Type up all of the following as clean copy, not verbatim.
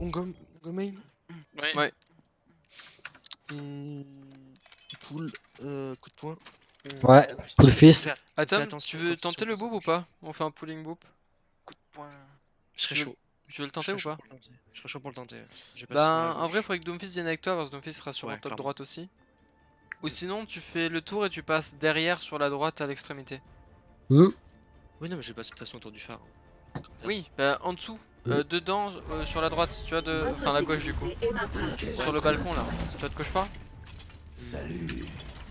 on go main. Ouais. Pool, coup de poing. Ouais, pull fist. Attends, tu veux tenter le boop ou pas? On fait un pulling boop. Coup de poing. Je serais Tu veux- chaud. Tu veux le tenter ou pas? Je serais chaud pour le tenter. J'ai pas Bah, souvent la en vrai, gauche. faudrait que Doomfist vienne avec toi parce que Doomfist sera sûrement Ouais, top clairement. droite aussi. Ou sinon, tu fais le tour et tu passes derrière sur la droite à l'extrémité. Oui, non, mais je vais passer de toute façon autour du phare. Oui, bah en dessous, dedans, sur la droite, tu vois, enfin la gauche du coup. Sur le balcon là, tu vois de quoi je parle? Salut.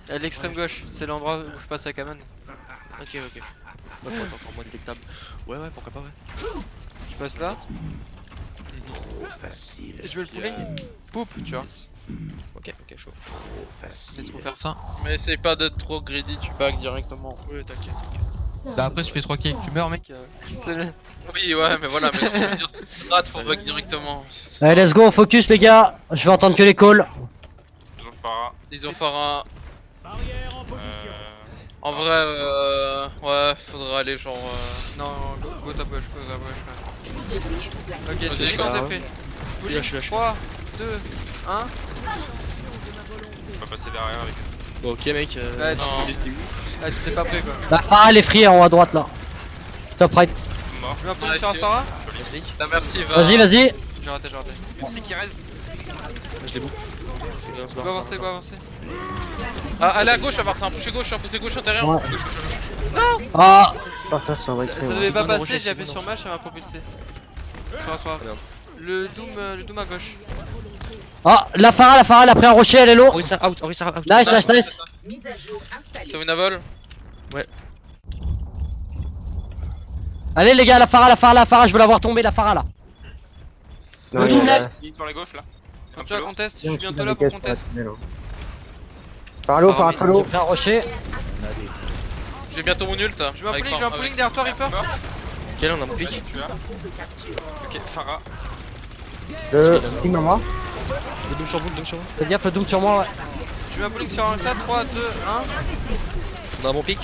À l'extrême gauche, c'est l'endroit où je passe avec Aman. Ok. Ouais, pour être encore moins détectable. Ouais, pourquoi pas, ouais. Je passe là. Et je mets le pulling, poup, tu vois. Ok, chaud. C'est trop faire ça. Mais essaye pas d'être trop greedy, tu back directement. Ouais, t'inquiète. Bah après, tu fais 3 kills, tu meurs, mec. C'est le... Oui, ouais, mais voilà, mais non, je veux dire, c'est rate, faut back directement. Allez, let's go, on focus les gars. Je vais entendre que les calls. Ils ont Pharah. En vrai, ouais, faudrait aller genre. Non, go top gauche, ouais. Ok, Vas-y, je suis go. en TP. Je suis là. 3, 2, 1. On va passer derrière avec. Bon, ok, mec. Ouais, non. Ah, tu t'es pas prêt quoi. La Farah, elle est free en haut à droite là. Top right. Mort. Je vais un peu Ouais, sur c'est- Alphara. La merci, va. Vas-y. J'ai raté. Merci Kirez. Je l'ai beau. Go avancer. Ah, allez à gauche, avoir ça, un poussé gauche intérieur. Ouais. Gauche. Ah, Partir sur un Ça devait c'est pas bon, passer, Rocher, j'ai appuyé c'est sur bon. match, ça m'a propulsé. Soir. Merde. Le Doom à gauche. la Farah, elle a pris un rocher, elle est low. Orisa out. Nice. C'est Winable. Allez les gars, la Farah, je veux la voir tomber, la Farah là. Le Doom left. Sur la gauche là. Quand tu as contest, je suis bientôt là pour contest. Par l'eau, par très J'ai l'eau. pris un rocher. J'ai bientôt mon ult. Je vais un avec pulling Pharah, derrière toi, Reaper. Quel on a mon pic. Tu as. Ok, Pharah. Sigma moi. Le doom sur vous. Fais gaffe, le Doom sur moi, ouais. Je vais un pulling sur un ça, 3, 2, 1. On a un bon pic.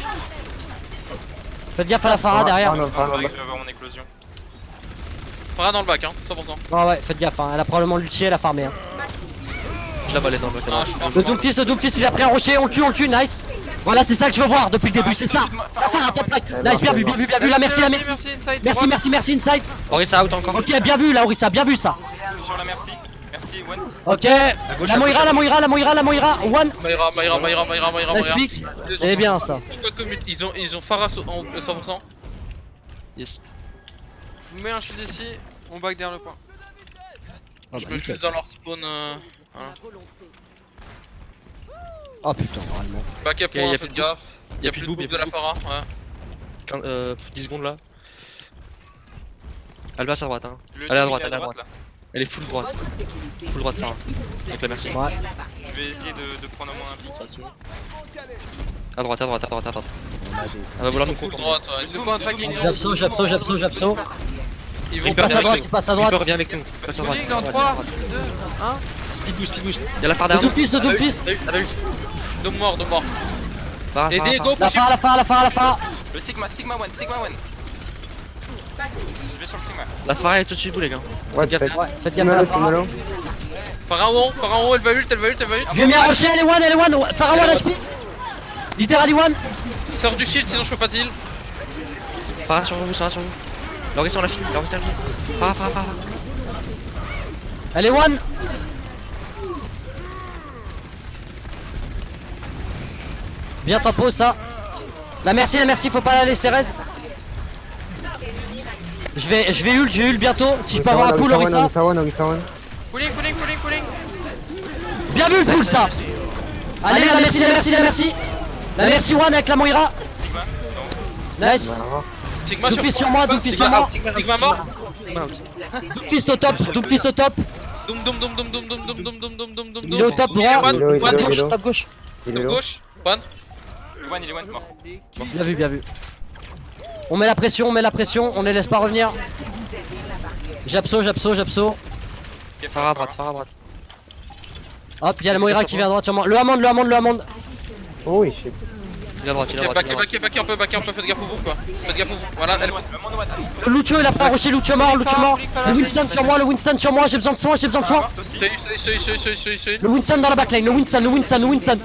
Faites gaffe à la Farah derrière. Je vais avoir mon éclosion. Pharah dans le bac, hein, 100%. Ouais, faites gaffe, hein. Elle a probablement l'ulti, elle a farmé. Hein. Je la balais dans le bac. Ah, je pense. Le Doomfist, il a pris un rocher, on le tue, nice. Voilà, c'est ça que je veux voir depuis le début, c'est ça. La Farah, top right. Nice, bien vu, la merci. Inside. Merci, inside. Orisa out encore. Ok, bien vu, la Orisa, bien vu ça. Sur la merci. Merci One. Ok, la Moira, one. Maïra. Nice pick. C'est bien ça. Ils ont Pharah en 100%. Yes. Je vous mets un shield ici, on back derrière le point. Je me fuse dans leur spawn. Voilà. Oh putain, vraiment. Back à Ok, y a point, plus faites de gaffe. Y'a plus de bouffe de la Pharah. Ouais. 10 secondes là. Elle passe à droite, hein. Le Elle est à team, droite, il elle est à droite. là. Elle est full droite. Full droite, Farah. Avec la merci. Ouais. Je vais essayer de prendre au moins un pic. À droite. Elle va vouloir nous Full couper. droite, ouais. Il nous faut un tracking. J'abso. Ils Il vont passe à droite, il passe à droite. Reviens viens avec nous. Passe à droite. Pulling en 3, 2, 1. Speed boost. Y'a la phare Le derrière. Doomfist. Elle a ult. de mort. Farah, Aidez, Farah. go, La Farah. Le Sigma One. Je vais sur le Sigma. La Farah est au-dessus de vous, les gars. Ouais, Faites gaffe. Ouais, faites gaffe à la Farah. Pharah en haut, elle va ult. Je vais mis un rocher, elle est one. Farah one HP. Literally one. Sors du shield, sinon je peux pas deal. Farah sur vous. L'Orisa on l'a fini. Farah. Elle est one. Bien tempo ça. La merci, faut pas la laisser raise. Je vais ult bientôt. Si je peux avoir un pull Orisa. Orisa one. Pulling. Bien vu le pull ça. Allez, la merci. La merci one avec la Moira. Sigma. Nice. Sigma Doomfist sur moi. Sigma mort. Doomfist au top. Doom. Il est au top droit. Il est Top gauche. Il est Top low. gauche. One. Il est one mort. Bien vu. On met la pression, on les laisse pas revenir. J'abso. Farah à droite. Hop, il y a la Moira qui vient à droite sur moi. Le Hammond. Oh oui, shit. Il est à droite, il est à Ok, droite. il est à droite. backé un peu, faites gaffe au vous quoi. Faites gaffe au vous. Voilà, elle. Lucio il a pris un rocher, Lucio mort, Lucio mort. Le Winston sur moi, le Winston sur moi, j'ai besoin de soin, j'ai besoin de soin. Je Le Winston dans la backline, le Winston.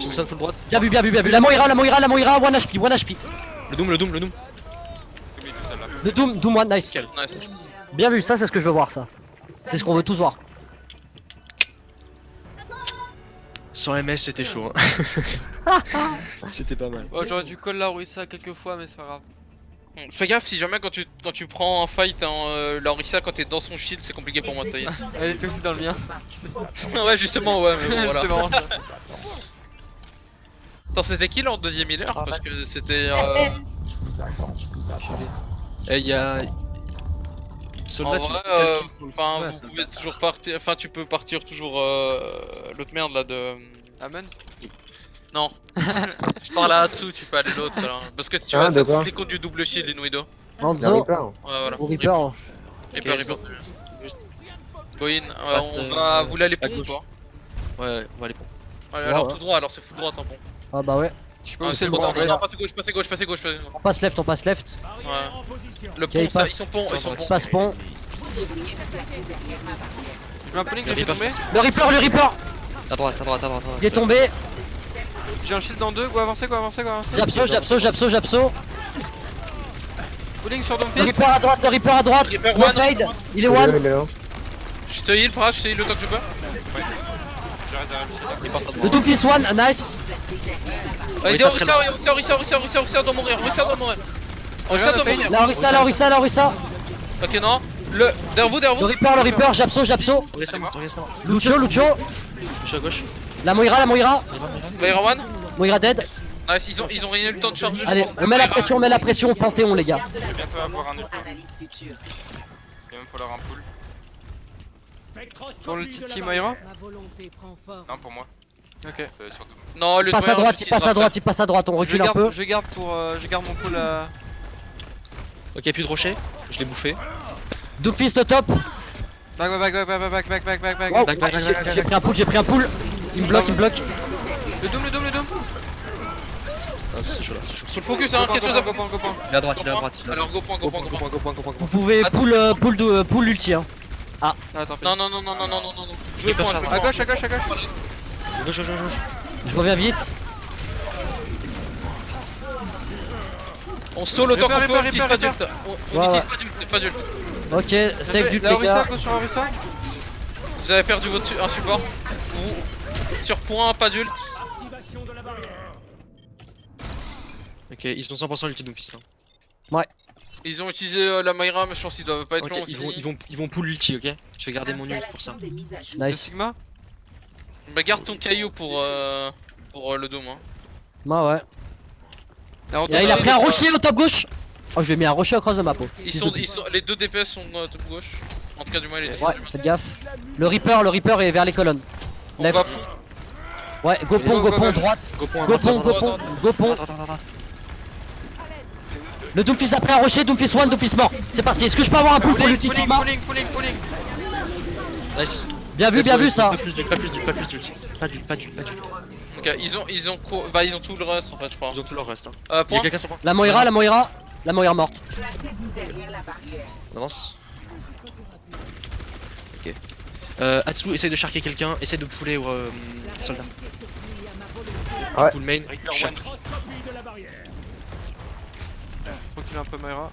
Sur le full droite. Bien vu. La Moira, 1 HP, 1 HP. Le Doom. Lui tout seul là. Le Doom 1, nice. Nice. Bien vu, ça c'est ce que je veux voir ça. C'est ce qu'on veut tous voir. Sans MS, c'était chaud. C'était pas mal. Oh, j'aurais dû call la Orisa quelques fois, mais c'est pas grave. Fais gaffe si jamais quand tu prends un fight la Orisa quand t'es dans son shield c'est compliqué pour moi de tailler. Elle était aussi dans le mien. Ouais justement ouais mais bon, voilà. C'était marrant ça. Attends c'était qui leur deuxième healer parce que c'était Et il y a. en Soldat, vrai enfin vous pouvez toujours partir, enfin tu peux partir toujours l'autre merde là de... Amen. Non. Je parle à Hatsu, tu peux aller l'autre là. Parce que tu Ah, vois ça d'accord. les comptes du double shield Inuido. Le Anzo Reaper. Ouais voilà. ou Reaper. Reaper, Ok, Go in, Passe, on va... Vous voulez aller à pont ou gauche. pas? Ouais, on va aller pour. Allez Ouais, alors ouais. tout droit, alors c'est full droit un pont. Ah bah ouais. Je sais pas où c'est le trop bon en droit. fait. Non, passez gauche. On passe left. Ouais. Le Ok, pont, il ça, passe. ils sont pont. Il passe pont. Je mets un pulling qui est tombé. Le Reaper. À droite. Il est tombé. J'ai un shield dans 2. Go avancer. J'abso. Pulling sur Le Doomfist. Reaper à droite. Reaper No one. fade. Il est Il est one. là, il est là. Je te heal, Fra, je te heal le temps que je peux. Je reste derrière le shield. Le Doomfist one, nice. Allez, ça, très Orisa doit mourir. Orisa doit mourir. La Orisa. Ok, non. Le. Derrière vous. Le Reaper, j'abso. Récemment. Lucio. Je suis à gauche. La Moira. Byron one. Moira dead. Nice, ils ont rien eu le temps de charger. je Allez, pense. on met la pression au Panthéon, les gars. Je vais bientôt avoir un ult. Il va même falloir un pull. Pour le Titi Moira. Non pour moi. Ok. Sur Doom. Non, le Il passe à droite, on recule un peu. Je garde mon pull à. Ok, plus de rocher. Je l'ai bouffé. Doomfist au top. Back. Wow, Back. j'ai pris un pull. Il me bloque. Le Doom. Ah, c'est chaud là. Full focus, hein, quelque chose à Go point. Il est à droite. Alors, go point. Vous pouvez pull ulti, hein. Attends, Non. Jouez point, jouez À point. gauche. Gauche. Je reviens vite. On stall autant qu'on Reaper, peut, on Reaper, utilise pas Reaper. d'ult. On Ouais, utilise pas d'ult. Ok, save d'ult, La les Orisa, gars. go sur Orisa. Vous avez perdu un support. Sur point, pas d'ult. Ok, ils ont 100% l'ulti Doomfist là. Ils ont utilisé la Myra, mais je pense qu'ils doivent pas être Ok, longs aussi. ils vont pull l'ulti, ok. Je vais garder mon ult pour ça. Le Nice. Sigma. Bah, garde ton caillou pour le dôme. Hein. Bah ouais. Alors, Il a pris un rocher au top gauche. Oh, je lui ai mis un rocher across de ma peau. Les deux DPS sont top gauche. En tout cas, du moins, il est Ouais, faites gaffe. Le Reaper est vers les colonnes. On va Left. Ouais, go pont, droite. Go point. Go pont. Attends. Le Doomfist a pris un rocher, Doomfist one, Doomfist mort. C'est parti. Est-ce que je peux avoir un pull pour l'ulti Sigma? Pulling. Nice. Bien vu ça. Pas plus d'ulti. Pas d'ulti. Ok, ils ont tout le reste en fait, je crois. Ils ont tout leur reste. Hein. Il y Point. a quelqu'un sur point. La Moira morte. On avance. Ok. Hatsu, essaye de sharker quelqu'un, essaye de pouler au soldat. Ouais. Pull main, shark. Recule un peu Moira.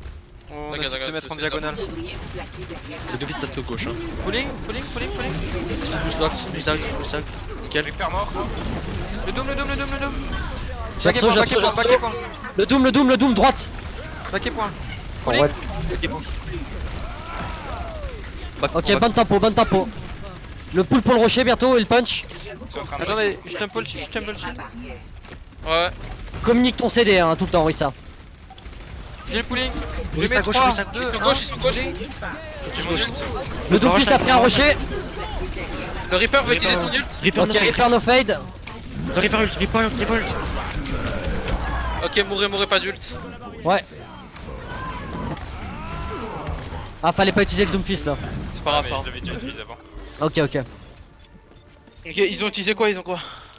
On D'accord, essaie de se mettre en diagonale. Le Doomfist tape au gauche. Hein. Pulling. Plus down. Nickel. Reaper mort. Le Doom. J'abso. Point. Le Doom, droite. Backé point. En vrai, Ok, bonne tempo. Le pull pour le rocher bientôt et le punch. Ils sont en train de Attendez, je tumble shield. Ouais. Communique ton CD hein, tout le temps, Rissa. J'ai le pulling. Je Rissa, mets gauche, 3, Rissa, 2, Ils sont gauche. Le Doomfist a pris un rocher. Le Reaper veut utiliser son ult. Reaper Ok, Reaper no fade. Reaper ult. Ok, mourrez pas d'ult. Ouais. Ah, fallait pas utiliser le Doomfist là. C'est pas grave mais ça. je l'avais déjà utilisé avant. Ok. Ok, ils ont utilisé quoi?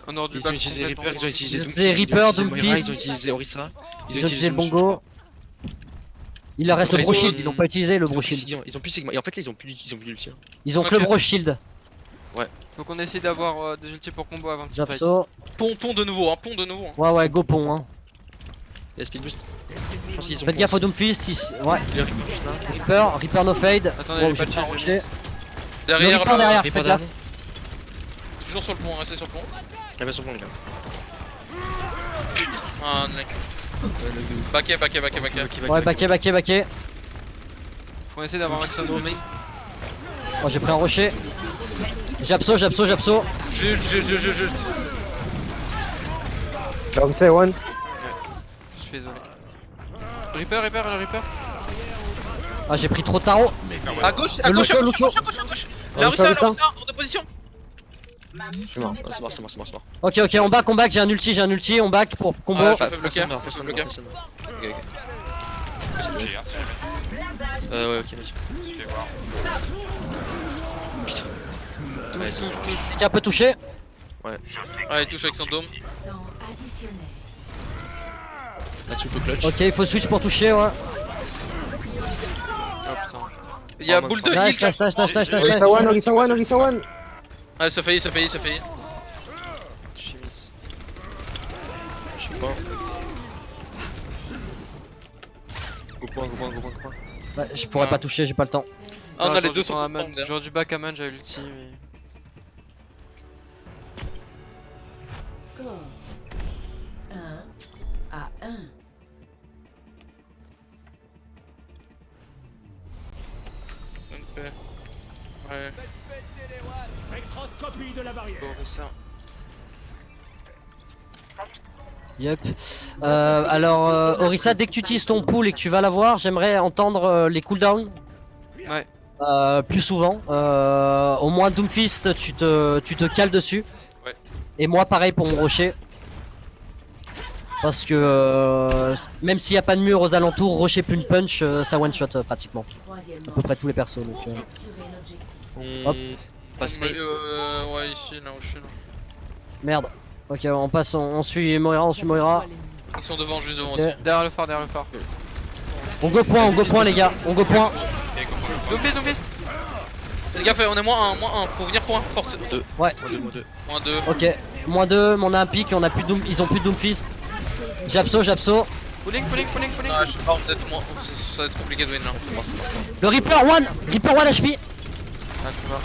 En dehors du Ils ont bac. utilisé Reaper, ils ont utilisé Ils ont Doomfist, utilisé Reaper, ils ont utilisé Moira, Doomfist. ils ont utilisé Orisa. Ils ont utilisé le bongo. Il leur reste le Ils bro ont- shield, ils l'ont pas utilisé le Ils ont bro plus shield. Sigma, ils ont plus Sigma. Et en fait là ils ont plus l'ulti. Ils ont que le Ok. bro shield. Faut qu'on essaie d'avoir des ultis pour combo avant que tu fight. Japso. Pont de nouveau, hein, pont de nouveau. Hein. Ouais, ouais, go pont. Hein. Il y a speed boost. Je pense qu'ils ont Faites gaffe au Doomfist. Ouais, Il y a Reaper juste là. Reaper no fade. Attendez, Wow, j'ai pas j'ai de pas shield, je rushé. miss. Le Derrière, Reaper derrière, Reaper faites derrière gaffe. toujours sur le pont, restez sur le pont. Ah bah sur le pont les gars. Ah, mec. Backé. Ouais, backé. Faut essayer d'avoir un maximum de main. Oh, j'ai pris un rocher. Japso. Juste. Orisa one. Je suis désolé. Reaper, le Reaper. Ah, j'ai pris trop de tarot. À gauche, Le Lucio. La Orisa, Russia, Orisa. hors de position. Je suis mort. Ah, c'est mort. Ok, on back, j'ai un ulti, on back pour combo. Ouais, je fais bloquer. Personne bloquer. meurt. Ok. J'ai un suivi. Ouais, ok, vas-y. Je vais voir. Touche. Qui a un peu touché. Ouais, il touche avec son dôme. Là tu peux clutch. Ok, il faut switch pour toucher, ouais. Oh putain. Il y a Oh, boule de Nice, heal. nice. Orisa one. Ah, ça faillit. Je suis miss. Je sais pas. Go point. Ouais, je pourrais pas toucher, j'ai pas le temps. Ah, on a les j'aurais deux dû prendre sur Aman. J'aurais dû back Aman, j'avais l'ulti mais... Score 1-1. Ouais. Bon, ça. Yep. Alors, Orisa, dès que tu utilises ton pool et que tu vas l'avoir, j'aimerais entendre les cooldowns. Ouais. Plus souvent. Au moins Doomfist, tu te cales dessus. Ouais. Et moi, pareil pour mon rocher. Parce que même s'il n'y a pas de mur aux alentours, rocher plus une punch, ça one shot pratiquement. À peu près tous les persos. Donc, Hop. On passe Ouais, ici, là où je suis là. merde. Ok, on passe, on suit Moira. Ils sont devant, juste devant Ok. aussi. Derrière le phare. On go point les gars, on go point. Doomfist. Les gars, on est moins 1, faut venir point, force. Ouais, Moins 2. ok. Moins 2, on a un pic, on a plus de ils ont plus de Doomfist. Japso. Pulling. Ah, je sais pas, ça va être compliqué de win là. Le Reaper 1 HP. Ah, tu vas.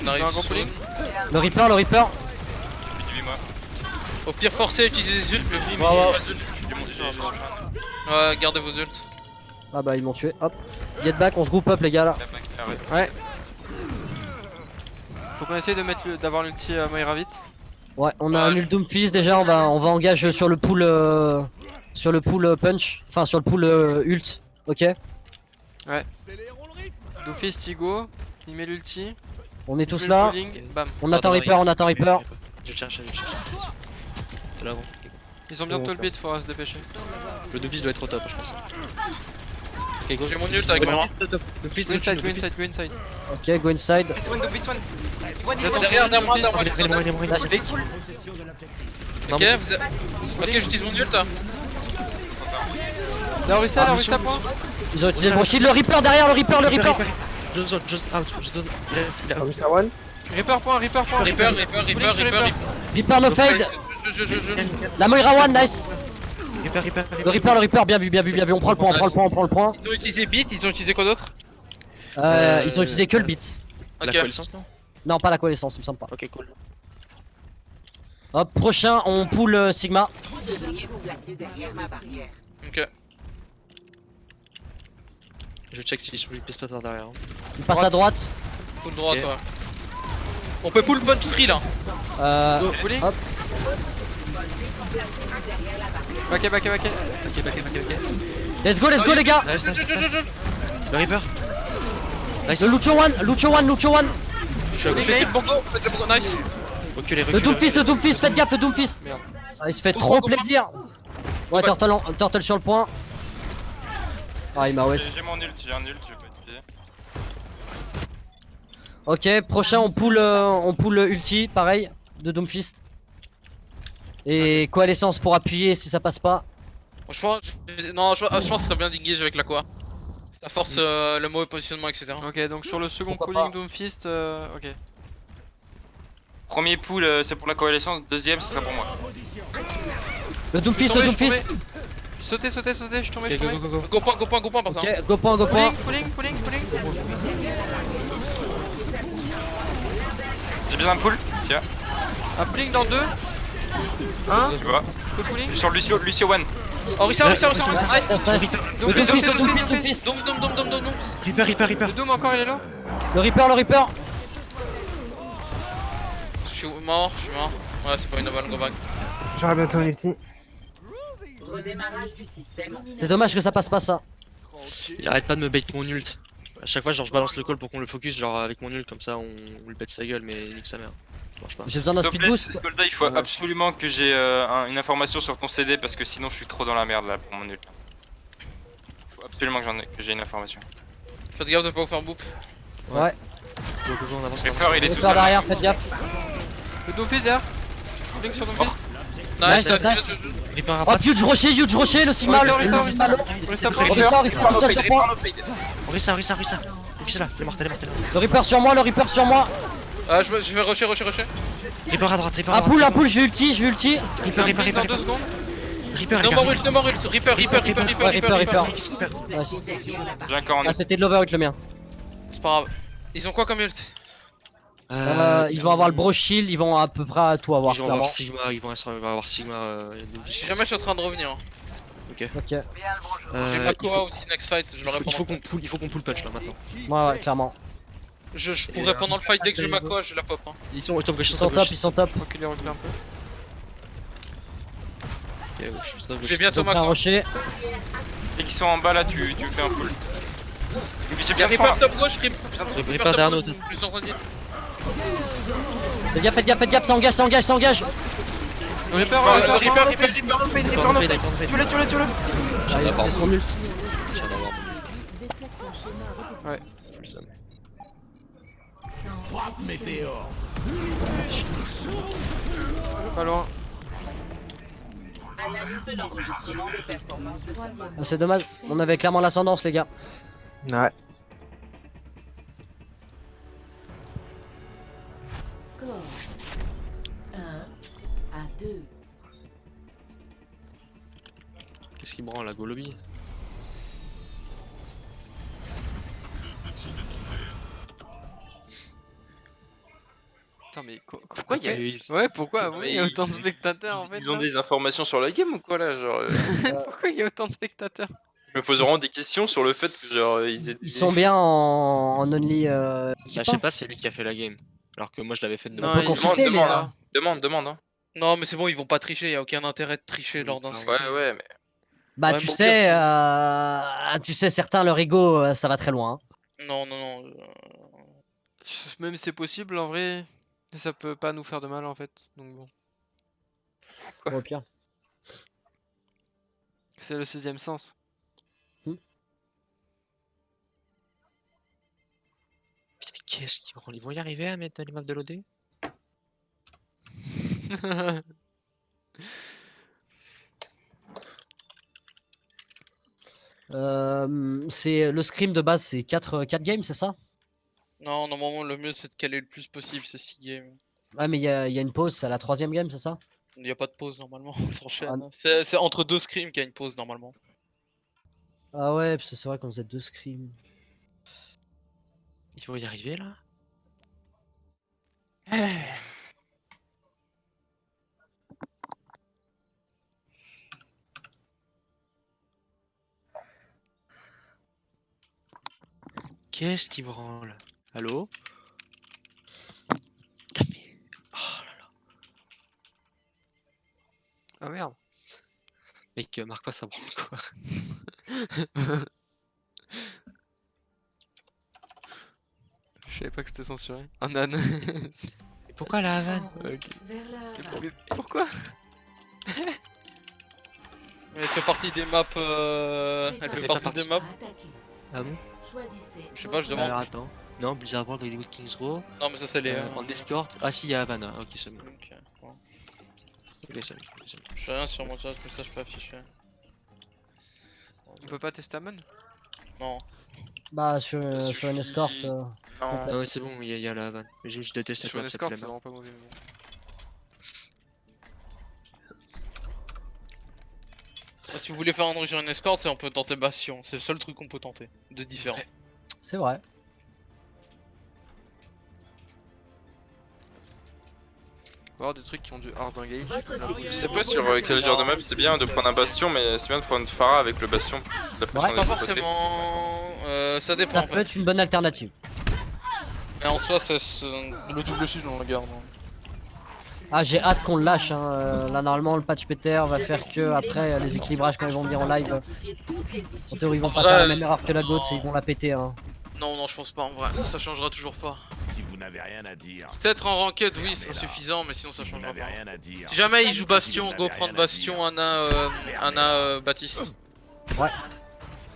On arrive Un gros sur pulling. Le Reaper. Dis moi. Au pire, forcez à utiliser les ults, le vim, Ouais. pas d'ults. Ouais, gardez vos ults. Ah bah ils m'ont tué, hop. Get back, on se groupe up les gars là. Ouais. Faut qu'on essaye d'avoir l'ulti Moira vite. Ouais, on a un ult Doomfist déjà, on va engage sur le pool punch, enfin sur le pool ult, ok. Doomfist, Igo. Il met l'ulti. On est tous Le là, pulling, bam. on attend Reaper. Je cherche. C'est là avant. Ils ont bientôt Bon, le beat, faudra se dépêcher. Le Doomfist doit être au top, je pense. Ok, go. J'ai mon ult avec Moira. Doomfist, Go inside. Ok, go inside. J'attends Derrière moi, Il est mort. Last pick. Ok, ok, j'utilise mon ult. La Orisa point. Ils ont utilisé le bon shield, le Reaper derrière, le Reaper. Je zone. Il a Orisa one. Reaper point. Reaper. Reaper no fade. Je. La Moira 1, nice. Reaper. Le Reaper, bien vu, on prend le point. Ils ont utilisé beat, ils ont utilisé quoi d'autre? Ils ont utilisé que le beat. La Ok. coalescence, non? Non, pas la coalescence, il me semble pas. Ok, cool. Hop, prochain, on pull Sigma. Devriez vous placer derrière ma barrière. Ok. Je check si je lui pisse pas par derrière. Il passe à droite. Full droite, Ok. ouais. On peut pull punch free là. Pulling. Hop. Back. Ok. Let's go les gars. Nice. Le Reaper. Nice. Le Lucio one. Je suis à gauche. Faites le bongo, nice. Reculez. Le Doomfist, faites gaffe, le Doomfist. Merde. Ah, il se fait trop plaisir. Ouais, Turtle sur le point. Ah, il m'a OS. J'ai mon ult, j'ai un ult, je vais pas utiliser. Ok, prochain on pull ulti, pareil, de Doomfist. Et coalescence pour appuyer si ça passe pas. Je pense, non, je pense que ce serait bien d'engage avec l'Aqua. Ça force le mauvais positionnement, etc. Ok, donc sur le second Pourquoi pooling pas. Doomfist, ok. Premier pool, c'est pour la coalescence. Deuxième, ce sera pour moi. Le Doomfist, le Doomfist. Sautez, je suis tombé, Ok, go, go, go, go. Go point par ça. Ok, go point. Pooling. J'ai besoin d'un pool. Tiens, Un pooling dans 2. tu vois. Je peux pooling. Je suis sur Lucio One. Orisa, Nice, nice. Le Doomfist. Dom. Reaper. Le Doom encore, il est là. Le Reaper. Je suis mort. Ouais, c'est pas une balle, go back. J'aurai bientôt un ulti. Redémarrage du système. C'est dommage que ça passe pas ça. Il arrête pas de me bait mon ult. À chaque fois, genre, je balance le call pour qu'on le focus, genre avec mon ult, comme ça on le bête sa gueule, mais nique sa mère. Ça marche pas. J'ai besoin d'un S'il te speed plaît, boost. Skolda, il faut absolument que j'ai une information sur ton CD parce que sinon je suis trop dans la merde là pour mon ult. Il faut absolument que j'ai une information. Faites gaffe de pas vous faire bouffe. Ouais. Go, on avance. Reaper, il est tout Reaper seul. derrière, faites gaffe. Le Doomfist derrière. Pooling sur Doomfist. Nice. Reaper Oh, rapide. huge rocher, le Sigma. Orisa, Le Orisa. Sigma. Orisa, Orisa, sur point. Orisa. Ok, c'est là. Elle est morte. Le Reaper sur moi. Je vais rusher. Reaper à droite. Un pull, je vais ulti. Reaper. dans 2 secondes. Reaper, No more ult. Reaper. Nice. J'ai encore un Ah, c'était de l'overhit le mien. C'est pas grave. Ils ont quoi comme ult? Ils vont avoir le bro shield, ils vont à peu près tout avoir Ils vont clairement. avoir Sigma, ils vont avoir Sigma. Si jamais je suis en train de revenir. Ok. J'ai Makoa aussi next fight, je l'aurai Il faut pendant. qu'on pull punch là maintenant. Ouais, clairement. Je pourrais pendant le fight dès que j'ai Makoa, je la pop. Hein. Ils sont au top gauche, Ils sont top. Reculez un peu. J'ai bientôt Ils ont pris un Makoa. rocher. Et qui sont en bas là, tu me fais un full. Et puis j'ai bien Reaper besoin. top gauche, Reaper derrière nous. Je suis en train de dire. Faites gaffe, ça engage. Reaper, Reaper. Tue-le. Ah, c'est son ult. Ouais. Pas loin. Analyse de l'enregistrement des performances de Ah, c'est dommage, on avait clairement l'ascendance les gars. Ouais. score 1-2. Qu'est-ce qu'il branle la go lobby? Putain, mais Pourquoi il y a Ouais, pourquoi il y a autant de spectateurs en fait? Ils ont des informations sur la game ou quoi là genre Pourquoi il y a autant de spectateurs? Je me pose vraiment des questions sur le fait que genre Ils sont bien en only. Bah, je sais pas, c'est lui qui a fait la game. Alors que moi je l'avais fait de Non, peut ils- consulter, ils- mais, là. demande hein. Non, mais c'est bon, ils vont pas tricher, y a aucun intérêt de tricher lors d'un stream. Ouais mais Bah Ouais, tu sais, certains leur ego ça va très loin. Hein. Non. Même si c'est possible, en vrai, ça peut pas nous faire de mal en fait. Donc bon, Au pire. c'est le 16ème sens. Putain, mais qu'est-ce qu'ils branlent? Ils vont y arriver à mettre les maps de l'OD? C'est le scrim de base, c'est 4 games, c'est ça? Non, normalement, le mieux c'est de caler le plus possible, c'est 6 games. Ah mais il y a une pause, c'est à la 3ème game, c'est ça? Y a pas de pause normalement, on s'enchaîne. Ah. C'est entre deux scrims qu'il y a une pause normalement. Ah ouais, parce que c'est vrai qu'on faisait 2 scrims. Ils vont y arriver là? Qu'est-ce qui branle? Allô? Putain, mais... Oh là là. Ah merde. Mec, marque pas ça branle quoi. Je savais pas que c'était censuré. Un âne. Et pourquoi la Havane? Ok. Vers la Mais pourquoi? Elle fait partie des maps. Elle fait partie des maps. Ah bon? Je sais pas, je demande. Alors attends. Non, Blizzard World, Hollywood Kings Row. Non, mais ça, c'est les. En escort. Ah si, il y a Havana. Ok, c'est bon. Ok, bon. Ok, c'est bon. c'est bon. Je fais rien sur mon chat, comme ça je peux afficher. On peut pas tester Amon? Non. Bah, sur une escort. Non. Ah ouais, c'est bon, il y a la Havane. Je déteste cette Sur une map, cette escorte, c'est flemme. vraiment pas mauvais. Mais bon. Si vous voulez faire un truc sur une escorte, c'est on peut tenter Bastion. C'est le seul truc qu'on peut tenter. De différent. C'est vrai. On va avoir des trucs qui ont du hard engage. Je sais pas sur quel genre de map c'est bien de prendre un bastion, mais c'est bien de prendre Pharah avec le bastion. La pression Ouais. des Pas deux côtés. forcément. Ça dépend Ça en peut fait. être une bonne alternative. Mais en soi, c'est le double shield, on regarde. Ah, j'ai hâte qu'on le lâche. Hein. Là, normalement, le patch PTR va faire que après les équilibrages, quand ils vont venir en live, en théorie, ils vont pas faire la même erreur que la GOAT, ils vont la péter. Hein. Non, je pense pas en vrai. Ça changera toujours pas. Si vous n'avez rien à dire, Peut-être en ranked, oui, c'est suffisant, mais sinon ça si vous changera n'avez pas. rien à dire. Si jamais il joue Bastion, Si vous go n'avez prendre rien à Bastion, Anna, Baptiste.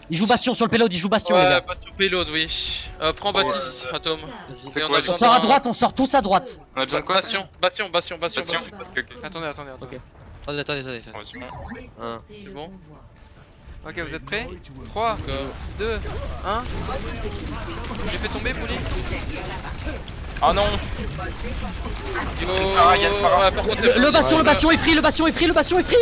Il joue Bastion sur le payload, il joue Bastion, les Ouais, gars. Bastion payload, oui. Prends Baptiste, Atom. Vas-y. Et quoi, a On besoin sort à d'un- droite, on sort tous à droite. On a besoin de quoi Bastion. Bastion. Ok, ok. Attendez. Attendez. On va suivre. Un. C'est bon. Ok, vous êtes prêts? 3, 2, 1. J'ai fait tomber, Pouli. Oh non. Yo, Farah, Yann Farah. ouais, par contre, c'est Le Bastion est free, le Bastion est free.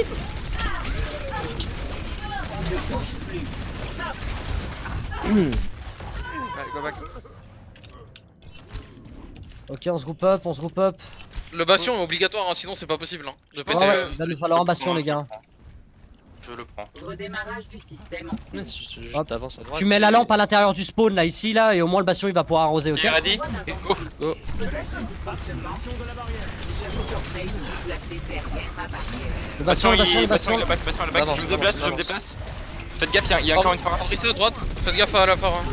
Allez, go back. Ok, on se groupe up. Le Bastion est obligatoire, hein, sinon c'est pas possible. Hein, de Ouais, péter. ouais, il va nous falloir un Bastion, les gars. Je le prends. Redémarrage du système. Ouais, juste Hop. avance à droite. Tu mets la lampe à l'intérieur du spawn, là, ici, là, et au moins le Bastion il va pouvoir arroser, ok? T'es ready? Go. Go. Le Bastion. il est back. Avance, Je me déplace. Faites gaffe, il y a encore une Pharah. Henri, c'est à droite. Faites gaffe à la phare. Hein.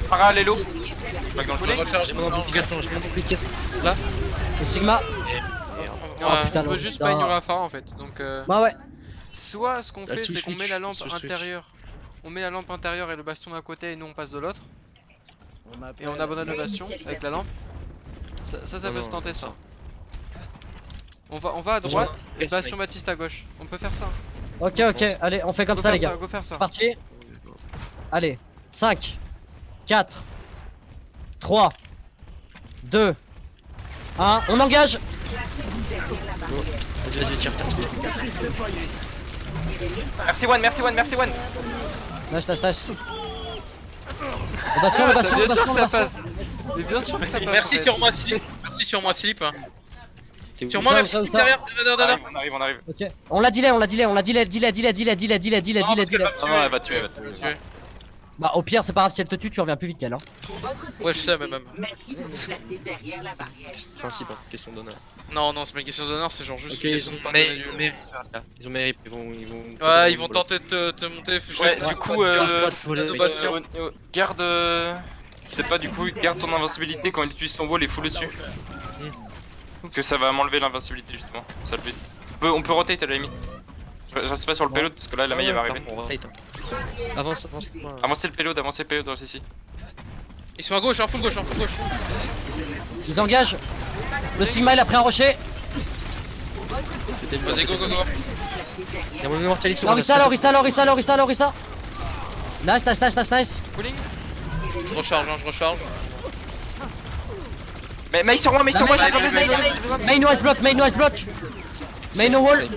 Pharah, Lélo. Je back dans le Vous voulez flow. recharger J'ai mon amplification, Là. Le Sigma. Ouais, putain, on peut non, juste putain. pas ignorer la phare en fait. Donc, Ouais. soit ce qu'on fait, Là-dessus, c'est qu'on met la lampe switch. intérieure. On met la lampe intérieure et le bastion d'un côté et nous on passe de l'autre. Et on abandonne le bastion avec la lampe. Ça Non, peut se non, tenter non, ça. On va à droite et bastion Baptiste à gauche. On peut faire ça. Ok, allez, on fait comme Go ça, faire les gars. Go faire ça. Parti. Allez. 5, 4, 3, 2, 1. On engage. Vas-y, tire. Merci One. Nice. Le Bastion, Ah, ça, bien sûr que ça passe. Mais bien sûr que ça passe. Merci en fait. sur moi, Slip. Merci sur moi, Slip. Hein. T'es où? Sur moi, Ça, merci, ça, Slip ça. derrière. On arrive. Ok. On l'a delay. Non, parce qu'elle va me Non, elle va tuer. tuer. Bah, au pire, c'est pas grave, si elle te tue, tu reviens plus vite qu'elle. Hein. Ouais, je sais, mais même. Merci de vous placer derrière la barrière. Principe, hein, question d'honneur. Non, c'est pas une question d'honneur, c'est genre juste. Ok, une ils question ont de partager du- Ils ont mérité, ils vont. Ouais, ils vont tenter de te monter. Ouais, du coup, Bastion. garde. Je sais pas, du coup, garde ton invincibilité quand il utilise son wall et full dessus. Que ça va m'enlever l'invincibilité justement, ça le but. On peut rotate à la limite. Je reste pas sur le payload parce que là la maille va arriver. On rotate. Avance. Avancez le payload dans ici. Ils sont à gauche, full gauche. Ils engagent. Le Sigma, il a pris un rocher. Vas-y, go. Il y a mon immortalité. Orisa. Nice. Pulling. Je recharge. Mais maille sur moi, j'ai besoin de Main wise block. Main no wall.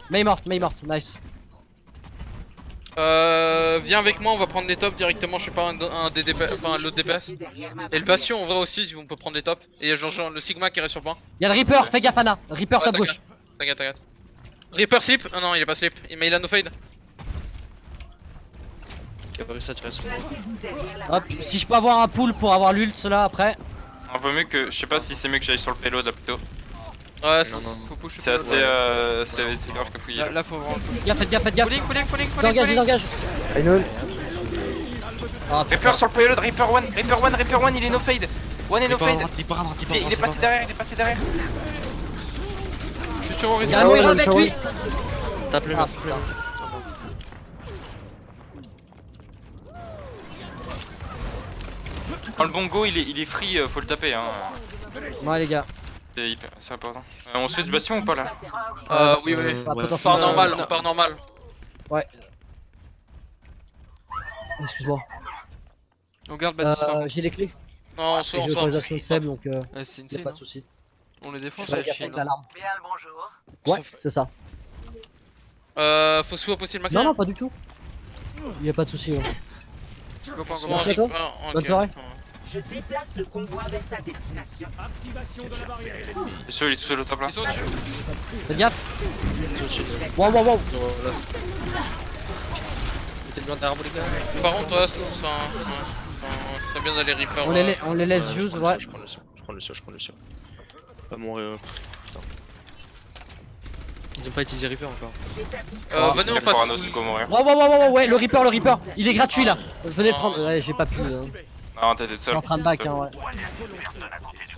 Main morte. Nice. Viens avec moi, on va prendre les tops directement, je sais pas, un des DPS, enfin l'autre DPS. Et le Bastion en vrai aussi, on peut prendre les tops. Et genre le Sigma qui reste sur le point. Y'a le Reaper, fais gaffe Anna. Reaper Ouais, top gauche. T'inquiète. Reaper slip? Ah non, il est pas slip, mais il a no fade. Ça, tu restes. Hop, si je peux avoir un pull pour avoir l'ult là après. Vaut mieux que. Je sais pas si c'est mieux que j'aille sur le payload là plutôt. Ouais, Faut push. C'est assez. C'est grave que fouiller. Là, faut vraiment. Faites gaffe. Pulling. Ils engagent. Aynon. Ah, Reaper sur le payload, Reaper One, il est no fade. One est no fade. Il est passé derrière. Je suis sur Orisa. Y'a un mot avec lui. Tape le Ah, map. putain. Quand le bongo il est free, faut le taper hein. Ouais les gars. C'est important. On se fait du bastion ou pas là? Oui, oui. Bah, On part potentiellement, normal, on part normal. Excuse-moi. On garde Baptiste. par contre. J'ai les clés. Non, on Et sort, j'ai on sort. l'autorisation de Seb donc Ouais, c'est y a insane. pas hein. de soucis. On les défonce Je fais à gaffe Chine. avec l'alarme. Bien le bonjour. Ouais, c'est ça. Faut swap aussi le Non, maquillage. non, pas du tout. Y a pas de soucis. hein. Copain, Soit Merci un à toi. Reaper, ok. Bonne soirée. Je déplace le convoi vers sa destination. C'est sûr, il est tout seul au top là. Ils sont dessus. Faites gaffe. Wow, wow, wow. Mettez le blanc derrière vous les gars. Par contre, ouais, ce serait bien d'aller Reaper. On les laisse use, ouais. Je prends le sur. Pas mourir. Putain. Ils ont pas utilisé Reaper encore. Venez, on Il faudra passe. nos Zuko mourir. Wow, wow, wow, wow, ouais, le Reaper. Il est gratuit là. Venez le prendre. Ouais, j'ai pas pu. Non, t'étais Je seul. suis en train de back, Seul. hein, ouais.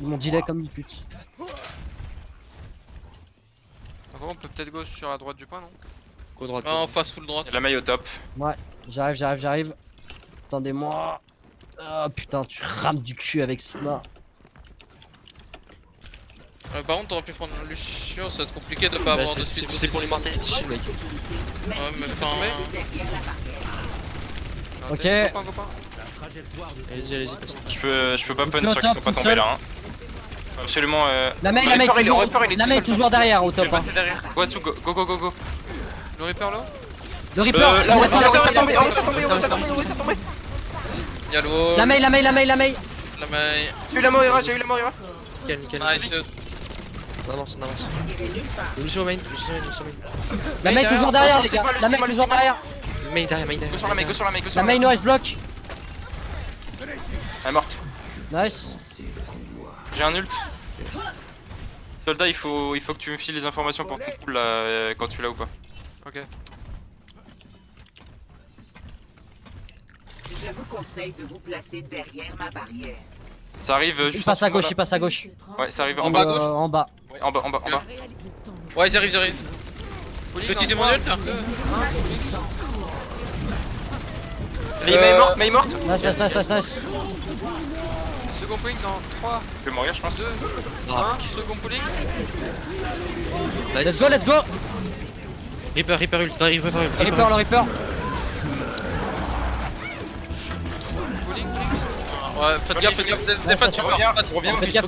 Ils m'ont delay comme une pute. Après, on peut peut-être go sur la droite du point, non? Go droite. Ah, on passe full droite. La maille au top. J'arrive. Attendez-moi. Oh putain, tu rames du cul avec Sigma. Par contre, t'aurais pu prendre Lucio, ça va être compliqué de pas Bah, avoir de speed. c'est pour les mortalités, mec. Ouais, mais enfin. Ok. Copain. Allez-y. Je peux pas Tout punch seul, ceux qui sont pas tout tombés seul. là. Hein. Absolument. La main, toujours derrière au Je vais top. Hein. passer derrière. Goatsu, go. Le Reaper là? Le Reaper, Là, ouais, on ça, va ça, tomber. Y'a le wall. La main. La main. J'ai eu la Moira, Nickel. Nice. On avance. Lucio main. La main toujours derrière les gars. La main toujours derrière. Main derrière. Go sur la maille, go sur la maille, go sur La la main maille. no ice block. Elle est morte. Nice. J'ai un ult. Soldat, il faut que tu me files les informations pour ton pool là, quand tu l'as ou pas. Ok. Je vous conseille de vous placer derrière ma barrière. Ça arrive Il juste passe en à dessous, gauche, là. il passe à gauche. Ouais, ça arrive En en bas à bas. gauche. En bas. Ouais, en bas. Ouais, ils arrivent. Je vais utiliser mon ult. Maille morte. Nice. Second point dans 3, Tu peux mourir, je pense. 2, 1. Second pooling. Let's go. Reaper ult. Le Reaper. Pooling. Ouais, faites gaffe, vous avez pas de support.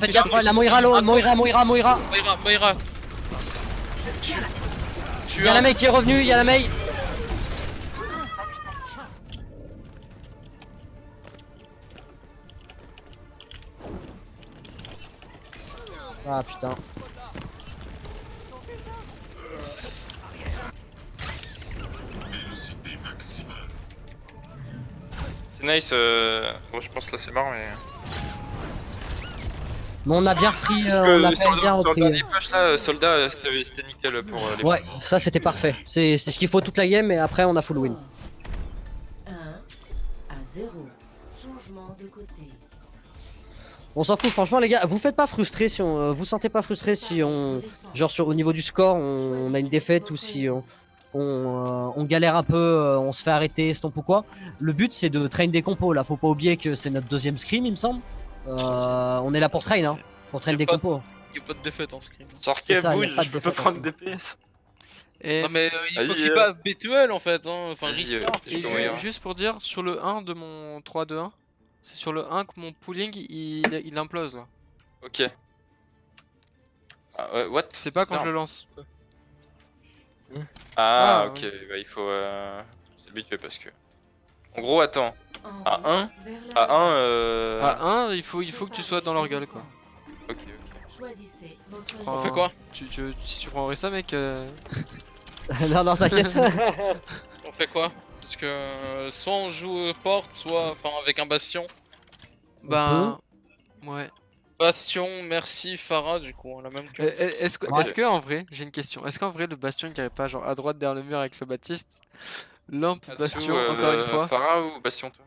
Faites gaffe. Ouais, la Moira, Moira. Moira. Il y a la Mei qui est revenue, il y a la Mei. Ah putain. C'est nice. Bon, je pense là c'est mort, mais. Mais on a bien repris, Parce on a que quand même bien sur le repris. dernier push là, soldat, c'était nickel pour les Ouais, ça c'était parfait. C'est ce qu'il faut toute la game et après on a full win. 1 à 0. Changement de côté. On s'en fout franchement les gars, vous faites pas frustrer si on vous sentez pas frustré si on genre au niveau du score on a une défaite ou si on galère un peu, on se fait arrêter, estompe ou quoi. Le but c'est de train des compos là, faut pas oublier que c'est notre deuxième scrim il me semble. On est là pour train hein, pour train des compos. Y'a pas de défaite en scrim. Sors C'est ça, bouge, y a pas de je peux pas défaite, prendre en DPS. Et, Non mais il faut Vas-y, qu'il bave B2L en fait. Enfin, Vas-y, Reaper. je et peux mourir. juste pour dire, sur le 1 de mon 3-2-1, c'est sur le 1 que mon pooling il implose là. Ok. Ah, what? C'est pas quand Non. je le lance. Ah, Ah, ok, bah il faut s'habituer parce que. En gros, attends. À 1 À 1 À 1, il faut que tu sois dans leur gueule quoi. Ok. Choisissez votre On fait quoi? Si tu prendrais ça mec, Non t'inquiète. On fait quoi? Parce que soit on joue porte, soit enfin avec un bastion. bah ouais. Bastion, merci Farah du coup, on a même que. Est-ce que, Ouais. est-ce que en vrai, j'ai une question. Est-ce qu'en vrai le bastion qui avait pas genre à droite derrière le mur avec le Baptiste, lampe bastion encore une fois. Farah ou Bastion toi?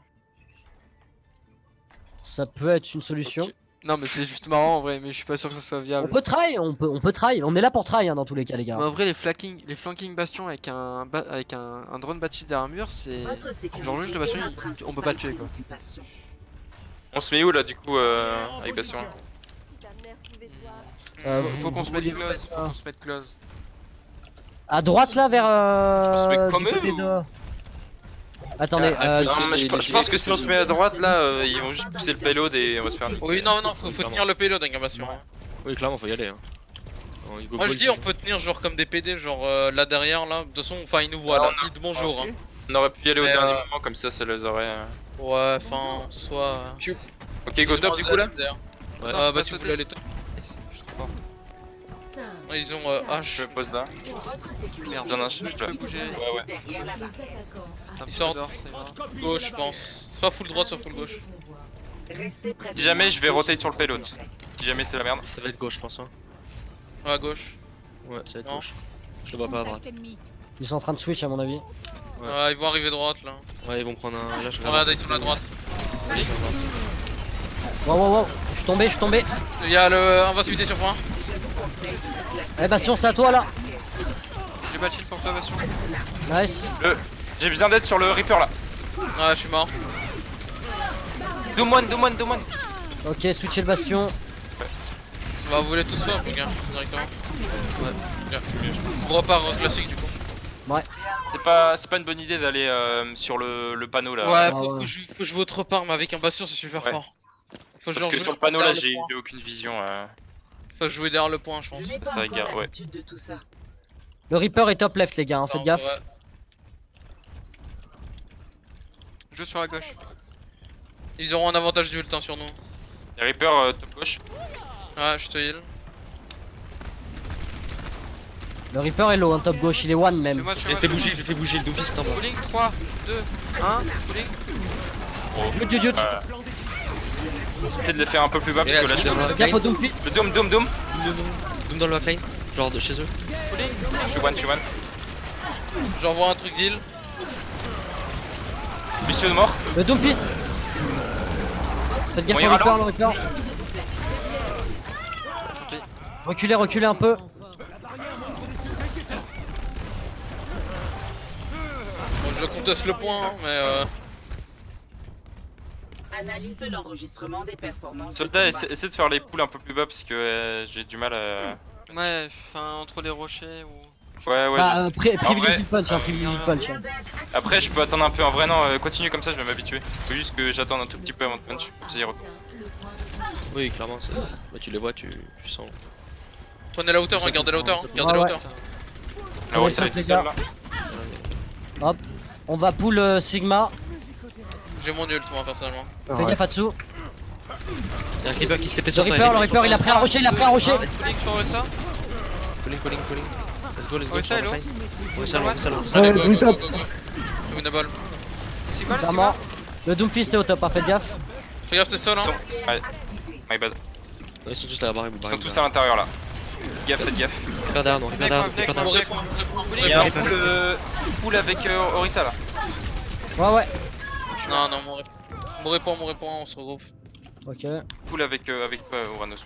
Ça peut être une solution. Ok. Non mais c'est juste marrant en vrai, mais je suis pas sûr que ça soit On viable. peut try, on peut try, on est là pour try hein, dans tous les cas les gars. Mais en vrai les flanking bastion avec un drone Baptiste derrière un mur, c'est Votre sécurité genre juste le bastion, est ma on peut pas le principale tuer quoi. préoccupation. On se met où là du coup avec Bastion? Faut qu'on se mette close, faut qu'on se mette close. À droite là vers se met comme du côté eux, ou- de... Attendez, Non, mais je pense que si on se met à droite là, ils vont juste pousser le payload et on va se faire niquer. Oui, non, faut tenir le payload avec Bastion. Oui, clairement, faut y aller. Hein. Moi je dis, on peut tenir genre comme des PD, genre là derrière là. De toute façon, enfin, ils nous voient là. Dites bonjour. Hein. On aurait pu y aller au Mais, dernier moment, comme ça les aurait. Ouais, enfin, soit. Ok, go top du coup là? Ouais. Attends, Bah, je si peux vous pas voulez aller top. Je suis trop fort. 5. Ils ont Je H. me pose là. Pour votre sécurité, Merde, J'en ai un, je je peux bouger. Ouais, ouais. les Derrière la barre. attaquants Un peu sortent. d'or, ça ira. Gauche, je pense. Soit full droite, soit full gauche. Restez près Si de jamais moi. je vais rotate sur le payload. Si jamais c'est la merde. Ça va être gauche, je pense. Hein. Ouais, à gauche. Ouais, ça va être Non. gauche. Je le vois pas à droite. ils sont en train de switch à mon avis. Ouais. Ouais, ils vont arriver droite là. Ouais, ils vont prendre un. Là, je Regarde, ils sont à droite. Wow, je suis tombé. Il y a le invincibilité sur point. Eh Bastion, c'est à toi là. J'ai pas de shield pour toi, Bastion. Nice. J'ai besoin d'aide sur le Reaper là. Ouais, je suis mort. Doom one. Ok, switcher le Bastion. Bah, vous voulez tous swap, les gars, directement. Ouais. On repart classique du coup. C'est pas une bonne idée d'aller sur le panneau là. Ouais, Ah faut ouais. que je vote repart, mais avec un Bastion, c'est super Ouais. fort. Faut Parce genre que jouer sur le panneau là, derrière le j'ai point. aucune vision. Faut jouer derrière le point, je pense. Je n'ai pas Ça encore regarde, ouais. l'habitude de tout ça. Le Reaper est top left les gars, hein, faites Non, gaffe. ouais. Je sur la gauche. Ils auront un avantage du ult hein, sur nous. Les Reaper top gauche. Ouais, je te heal. Le Reaper est low, en top gauche, il est one même. Fais-moi, tu J'ai fait bouger, le Doomfist est en bas. Pulling 3, 2, 1, pulling. Yut. J'essaie de les faire un peu plus bas parce que là je Gaffe au Doomfist. Le Doom. Doom dans le backline, genre de chez eux. Je suis one. J'envoie un truc d'heal. Mission de mort. Le Doomfist. Faites gaffe Bon, au il Reaper, le Reaper. Reculez un peu. Bon, je conteste le point, hein, mais Analyse de l'enregistrement des performances. de Soldat, combat. essaie de faire les poules un peu plus bas parce que j'ai du mal à. Ouais, enfin, entre les rochers ou. Ouais, Bah, je sais. privilégie le punch, privilégie le punch. Après, je peux attendre un peu. En vrai, non, continue comme ça, je vais m'habituer. Faut juste que j'attende un tout petit peu avant de punch. Ça ira. Oui, clairement, ça... bah, tu les vois, tu sens. prenez la hauteur, hein, gardez la hauteur. Gardez Ah la ouais. hauteur. Ah ouais, ça va être les tout seul, gars. là. On va pull Sigma. J'ai mon ult moi personnellement. Fais gaffe à dessous. Y'a un creeper qui se TP Le sur toi. Reaper, il a pris un rocher, Pulling sur OSA. Calling. Let's go, OSA, hello. Ouais, Go, oui, go, top. go, go. Winnable. Sigma, le Pas Sigma. mort. Le Doomfist est au top, faites gaffe. Fais gaffe, t'es seul hein. Ouais, my bad. Ils sont tous à la barre, Ils sont tous à l'intérieur là. Faites gaffe. Reaper derrière nous, Reaper derrière nous, Reaper Mon derrière répond, Il y a un pool avec Orisa là. Ouais. Non, mon répond, on se regroupe. Ok. Pool avec Uranus.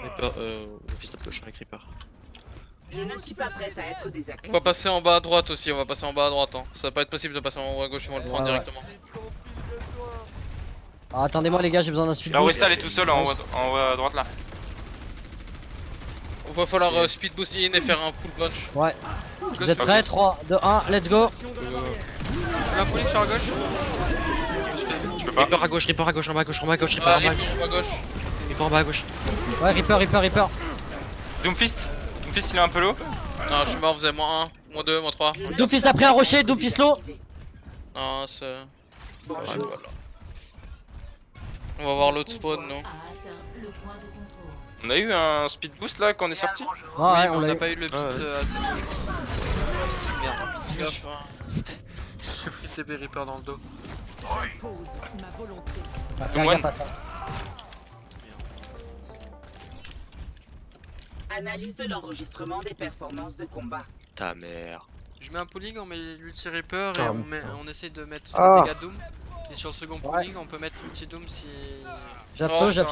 Reaper, Doomfist top gauche avec Reaper. Je ne suis pas prête à être On désactivée. va passer en bas à droite aussi, on va passer en bas à droite. Hein. Ça va pas être possible de passer en haut à gauche, on va le prendre Ouais. directement. Ah, attendez-moi les gars, j'ai besoin d'un speed La boost. Orisa elle est tout seul en haut à droite là. Il va falloir speed boost in et faire un pull punch. Ouais. Vous êtes prêts? 3, 2, 1, let's go. Tu m'as pulling sur la gauche. Je peux pas. Reaper à gauche, en bas à gauche, Reaper Ah, en bas à gauche. Reaper en bas à gauche. Ouais, Reaper. Doomfist il est un peu low. Non, je suis mort, vous avez moins 1, moins 2, moins 3. Doomfist a pris un rocher, Doomfist low. Non, c'est. Ouais, voilà. On va voir l'autre spawn, non? A atteint le point de contrôle. On a eu un speed boost là quand on est sorti. Ouais, Oui, ouais, mais on on l'a n'a eu. pas eu le beat ouais. assez tôt, je pense. Merde. Gaffe, hein. Je suis pris TP Reaper dans le dos. Ouais, fais One. gaffe à ça. Analyse de l'enregistrement des performances de combat. Ta mère. Je mets un pulling, on met l'ulti Reaper et Ah, on essaie de mettre Ah. les dégâts Doom. Et sur le second pulling, on peut mettre l'ulti Doom si. J'abso. Moi, je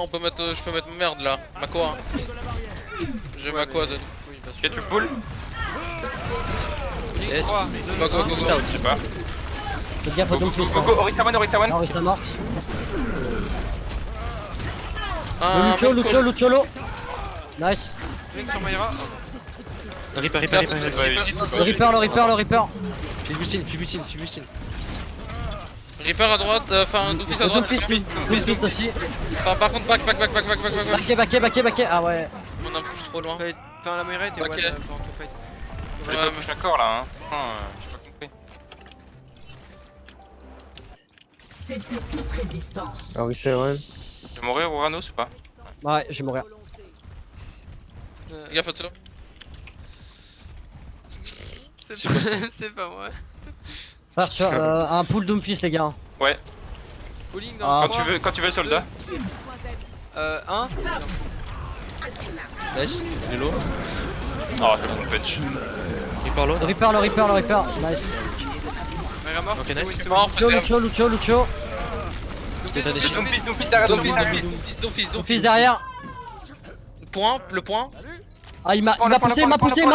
peux mettre, je peux mettre merde là, ma quoi. J'ai ma quad. Oui, bah, Ok, tu pull. Pulling 3, 2, Bah, go, go, go. Je sais pas. Faites gaffe au Go, go, Doomfist. go, go, Orisa one, Orisa one. Orisa morte. Un Lucio, bon Lucio, Luciolo. Nice. Link sur Mayra. Reaper. call. Le Reaper, le Reaper, le Reaper. Fibustine. Reaper à droite, enfin Doomfist à Le droite. Doomfist aussi. Enfin par contre back. Backé. Ah ouais. On a push trop loin. Enfin, la Mayra était Ok. one pendant tout fight. Je vais pas push l'accord là, hein. Putain, j'ai pas compris. Cessez toute résistance. Ah oui, c'est vrai. Tu vas mourir Uranus ou pas? Ouais, je vais mourir. Euh, Gaffe au-dessus. C'est pas, c'est pas moi. Frère, sur, un pull Doomfist, les gars. Pulling dans Ah. 3, Quand tu veux soldat. 1. Nice. Il est low. Oh, c'est bon punch. Reaper low. Le Reaper. Nice. Mayra mort. Ok, c'est nice. win, c'est Mort, win. Lucio. T'as des shields. Doomfist derrière, Doomfist derrière. Le point. Ah, il m'a poussé.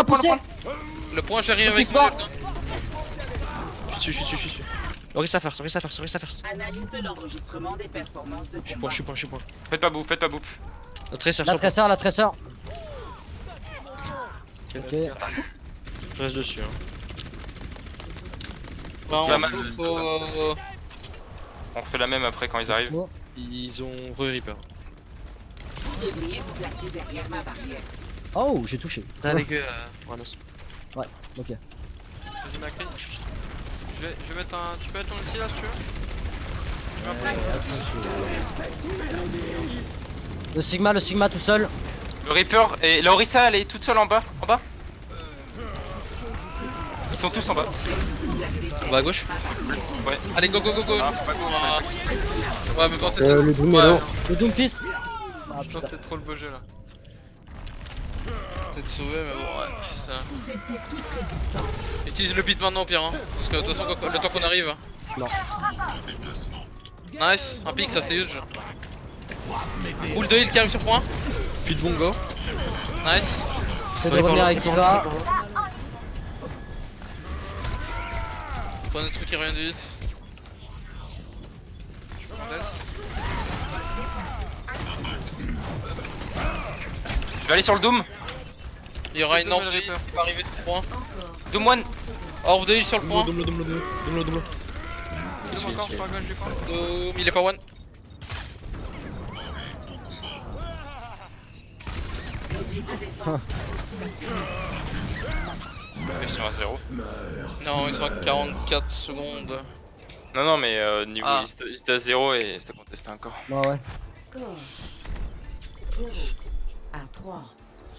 Le point, j'arrive avec Doomfist mon mort. Je suis dessus. Orisa first. Analyse de l'enregistrement des performances de combat. Je suis point. Faites pas bouffe. La Tracer La tresseur. Ok. Je reste dessus. Hein. Bah, Pas on mal. saute au... On refait la même après quand ils arrivent. Ils ont re-Reaper. Devriez vous placer derrière ma barrière. Oh, j'ai touché. T'as les gueux, Uranus. Ok. Vas-y, Macri. Je vais mettre un. Tu peux mettre ton ulti là si tu veux? Je mets un peu. Le Sigma tout seul. Le Reaper et la Orisa elle est toute seule en bas. Ils sont tous en bas. On va à gauche. Allez, go. Ah, c'est pas go. Ouais, mais bon, c'est ça. Le Doom est low. Le Doomfist. Ah, Je putain. tentais trop le beau jeu là. C'était de sauver, mais bon, ouais. Ça... Cessez toute résistance. Utilise le beat maintenant, au pire. Hein. Parce que de toute façon, le temps qu'on arrive. Non. Nice, un pic, ça c'est huge. Boule de heal qui arrive sur point. Plus de bongo. Nice. C'est de revenir avec Kiva. Prenez le truc qui revient du hit. Je vais aller sur le Doom. Il y aura C'est une le orbe Doom de et heal le qui va arriver sur le point. Doom one. Orbe de heal sur le point. Domlo. Doom encore sur la gauche du camp. Doom, il est pas one. Ils sont à 0. Non, ils sont à 44 secondes. Non, mais niveau Ah. ils étaient à 0 et c'était contesté encore. Ouais. Score 0 à 3.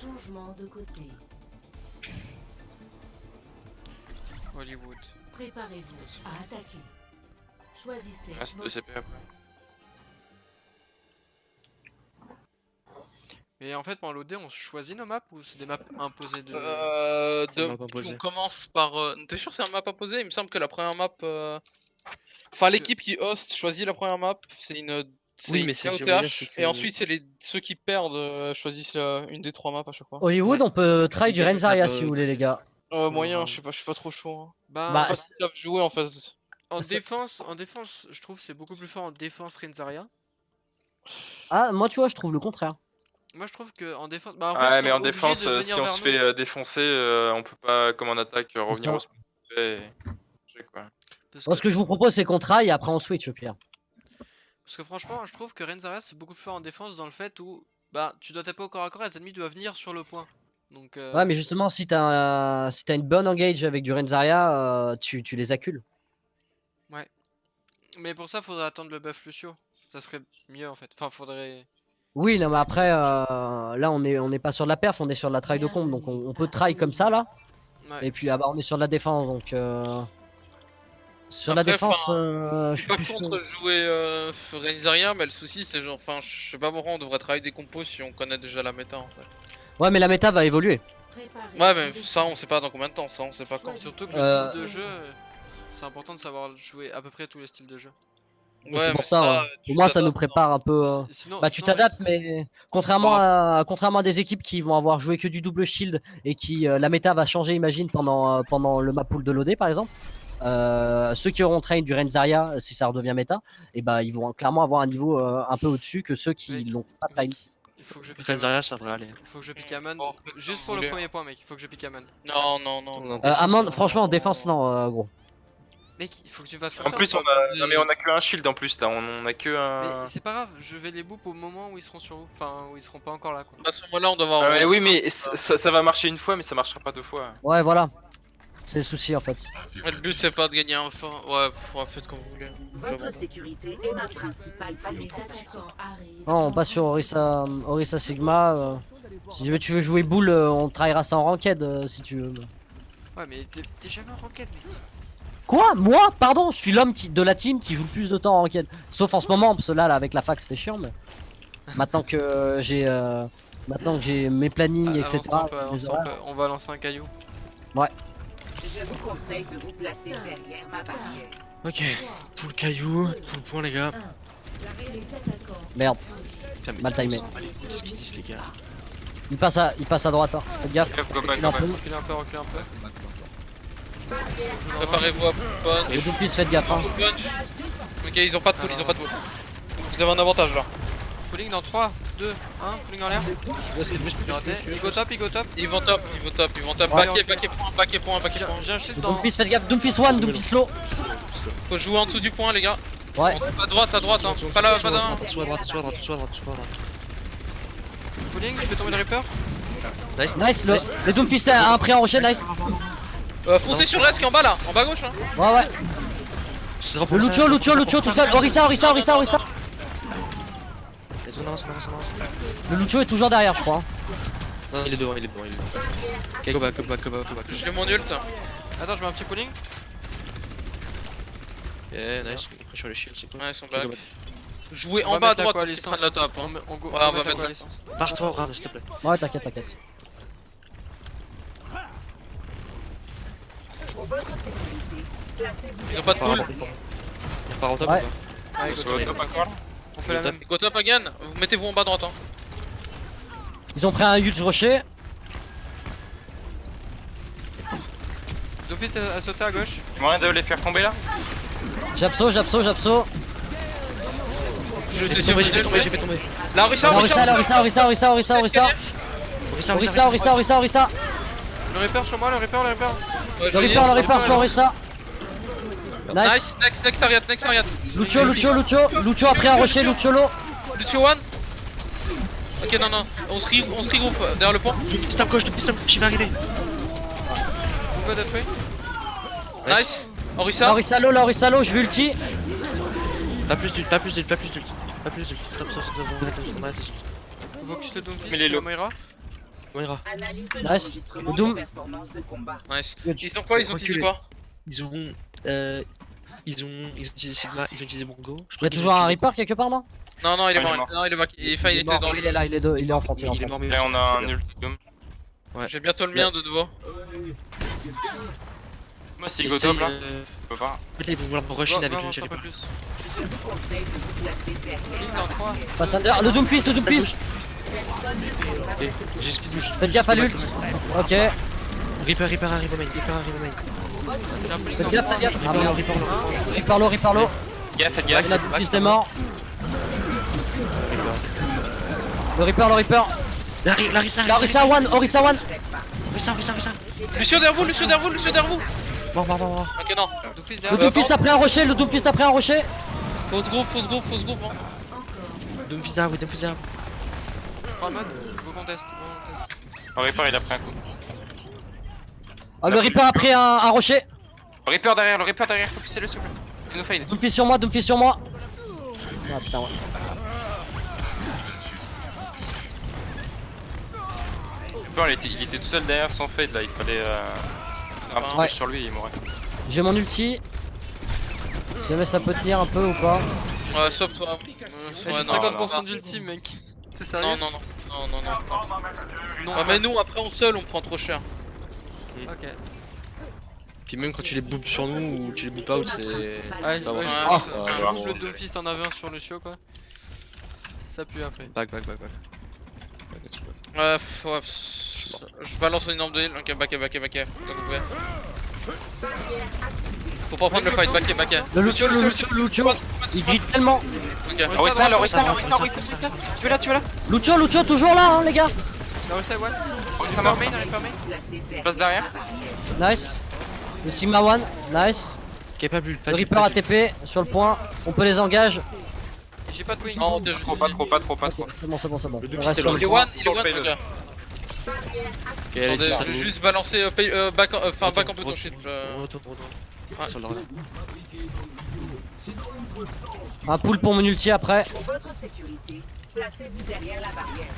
Changement de côté. Hollywood. Préparez-vous à attaquer. Choisissez Ah, c'est 2 votre CP après. Mais en fait, en LOD, on choisit nos maps ou c'est des maps imposées de. C'est une map imposée. On commence par. T'es sûr que c'est un map imposé? Il me semble que la première map. Enfin, l'équipe qui host choisit la première map. C'est une. Oui, une mais c'est ce que je veux KOTH, dire, c'est que- et ensuite, c'est ceux qui perdent choisissent une des 3 maps à chaque fois. Hollywood, on peut try du Renzaria si vous voulez, les gars. Moyen, je suis pas trop chaud. Hein. Bah, Pas si savent jouer en face. en défense, je trouve que c'est beaucoup plus fort en défense Renzaria. Ah, moi, tu vois, je trouve le contraire. Moi, je trouve que en défense. Bah, en fait, Ouais, ils mais sont en obligés défense, de venir si on vers se nous. fait défoncer, on peut pas, comme en attaque, revenir ça. au spawn. Et... je sais quoi. Moi, ce que je vous propose, c'est qu'on try et après on switch au pire. Parce que franchement, je trouve que Renzaria c'est beaucoup plus fort en défense dans le fait où bah tu dois taper au corps à corps et les ennemis doivent venir sur le point. Donc Ouais, mais justement, si t'as une bonne engage avec du Renzaria, tu les accules. mais pour ça faudrait attendre le buff Lucio. Ça serait mieux en fait. Enfin faudrait. Oui, non, mais après, là, on est pas sur de la perf, on est sur de la try de combe, donc on peut try comme ça là. Ouais. Et puis, ah bah, on est sur de la défense, donc. Sur la Après, défense, Je je suis suis pas plus contre chaud. jouer Renzaria, mais le souci c'est genre. Enfin, je sais pas pourquoi on devrait travailler des compos si on connaît déjà la méta en fait. Ouais, mais la méta va évoluer. Ouais, mais ça on sait pas dans combien de temps, ça on sait pas quand. Surtout que le style de jeu, c'est important de savoir jouer à peu près tous les styles de jeu. Et c'est pour ça, hein. Pour moi, ça nous prépare un peu. Sinon, Bah, tu sinon, t'adaptes, mais contrairement à des équipes qui vont avoir joué que du double shield et qui la méta va changer, imagine, pendant le map pool de l'OD par exemple. ceux qui auront train du Renzaria, si ça redevient méta, et bah ils vont clairement avoir un niveau un peu au-dessus que ceux qui Oui. l'ont pas train. Il faut que je pique Renzaria, ça devrait aller. Il faut que je pique Amon. Bon, faites Juste ce pour que le vous premier point, mec. Il faut que je pique Amon. Non, non, non. Amand, franchement en défense non gros. Mec, il faut que tu fasses En comme plus, ça. on a... Non mais on a que un shield en plus là, on a que un... Mais c'est pas grave, je vais les boop au moment où ils seront sur vous. Enfin, où ils seront pas encore là, quoi. À ce moment-là, on doit avoir. Ah ouais, oui mais ça va marcher une fois mais ça marchera pas deux fois. Ouais voilà. C'est le souci en fait. Le but c'est pas de gagner un fin. Ouais, faites comme vous voulez. Votre sécurité est ma principale Les préoccupation. attaquants arrivent. Non, on passe sur Orisa Sigma. Si jamais tu veux jouer boule, on travaillera ça en ranked si tu veux. Ouais, mais t'es jamais en ranked, mec. Quoi? Moi? Pardon, je suis l'homme de la team qui joue le plus de temps en ranked. Sauf en ce moment, parce que là avec la fac c'était chiant, mais maintenant que j'ai mes plannings, etc. les horaires. On va lancer un caillou. Je vous conseille de vous placer derrière ma barrière. Ok, full caillou, full point les gars. Les attaquants. Merde, Putain, mais mal timé. qu'est-ce qu'ils disent les gars? Il passe à droite, hein. Faites gaffe. Go back, Il est un go peu. back. Reculez un peu, reculez un peu. Préparez-vous à punch. Les deux pistes, faites gaffe. Hein. Punch. Ok, ils ont pas de pool, ils ont pas de pool. Vous avez un avantage là. Pulling dans 3, 2, 1. Pulling en l'air. J'ai raté. Il go top, il go top. Ils vont top, ils vont top, ils vont top. Ouais, Backé point. J'ai un shield dans. Doomfist, faites gaffe. Doomfist 1, Doomfist low. Faut jouer en dessous du point, les gars. Ouais. À droite, hein. Pas là, pas d'un. Soit à droite, soit à droite, soit à droite, soit à droite. Pulling, je fais tomber le Reaper. Nice, le Doomfist a un prix en rocher, nice. Foncez sur le reste qui est en bas là, en bas gauche là. Ouais. Le Lucio tout seul. Orisa. Let's go, on avance. Le Lucio est toujours derrière, je crois. Hein. Non, il est devant. Ok, go back. J'ai mon ult. Attends, je mets un petit pulling. Yeah, nice. Après sur les shields, c'est quoi? Ouais, ils sont Ok, back. go back. Jouez On en va bas à mettre la droite pour qu'ils coalescence. prennent la top. Hein. On Ouais, on va mettre la la licence. Barre-toi, Rad, s'il te plaît. Ouais, t'inquiète. Ils ont pas de pool. Y'a pas en top ou Ouais. pas? Ouais, Go go top. top encore là. On fait la même. Go top again. Vous mettez-vous en bas à droite. Hein. Ils ont pris un huge rocher. Doomfist a sauté à gauche. Y'a moyen de les faire tomber là? J'abso. Je te J'ai fait tomber. Là, Orisa. Orisa. Le Reaper sur moi, le Reaper. Le Reaper sur Orisa. Nice. Next Ariat. Lucio a pris un rocher, Lucio low. Lucio one. Ok, non. On se regroupe derrière le pont. Stop gauche, il va arriver. On go détruit. Nice. Orisa. Orisa low, je vais ulti. Pas plus d'ult. Stop. On arrête les Focus le Doomfist. Mais les le low. Moira. Moira. Analyse de Nice. l'enregistrement Doom. de performance de combat. Nice. Ils ont quoi? Ils ont utilisé Reculez. quoi? Ils ont utilisé Sigma, ils ont utilisé Bongo. Il y a toujours un Reaper quelque part, non? Non, il est Ouais, mort. Non, il est mort. Il était Non, dans le. il est là, il est en front. Il est mort, mais Là on a un ult Doom. J'ai bientôt le mien de nouveau. Moi c'est go top là. Je peux pas. En fait, là, ils vont vouloir me rush in avec une un cherry peu pas. plus. Je vous conseille de vous placer derrière Pulling ma dans 3. Passe under. Le Doomfist. J'ai speed bouge. Faites gaffe à l'ult. Ok. Reaper arrive au main. J'ai un pulling Faites dans gaffe. 3. Ah merde. Reaper low. Gaffe, faites Il a gaffe. Doomfist est mort. Le Reaper. Larissa. Orisa one. Orisa. Lucio derrière vous. Mort. Ok, non. Doomfist Le derrière. Doomfist a pris un rocher. Fausse groupe. Hein. Doomfist derrière vous. Je prends un mode. Go contest. Reaper il a pris un coup. Ah, le Reaper a pris un rocher. Le Reaper derrière, focusez-le s'il vous plaît. Il nous fade. Doomfist sur moi. Ah putain, ouais. Reaper il était tout seul derrière son fade là, il fallait un petit Ouais. push sur lui et il mourrait. J'ai mon ulti. Si jamais ça peut tenir un peu ou pas. Ouais, stop toi. J'ai Ouais, 50% d'ultime, mec. T'es sérieux? Non. Ah, mais nous, après, on seul, on prend trop cher. Ok. Puis même quand tu les boopes sur nous ou tu les boopes out, c'est. Ouais, pas ouais, vrai. je Ah, bouge le Doomfist en AV1 sur Lucio, quoi. Ça pue après. Back. Ouais, je balance une arme de heal. Ok, back. Tant que vous pouvez. Faut pas prendre le fight, backé. Le Lucio, il grille tellement. Ok. Orisa, tu es là. Lucio, toujours là, hein, les gars. Orisa, what? Orisa mort. Je passe derrière. Nice. Le Sigma One, nice. Capable, Le Reaper ATP sur le point. On peut les engager. J'ai pas de wing. Non, t'es juste. Pas trop. C'est bon. Le On reste sur le Il est point. one, ok. Attendez, je vais juste balancer back un peu ton shit. On retourne. Sur le radar. Un pull pour mon ulti après. Pour votre sécurité, placez-vous derrière la barrière.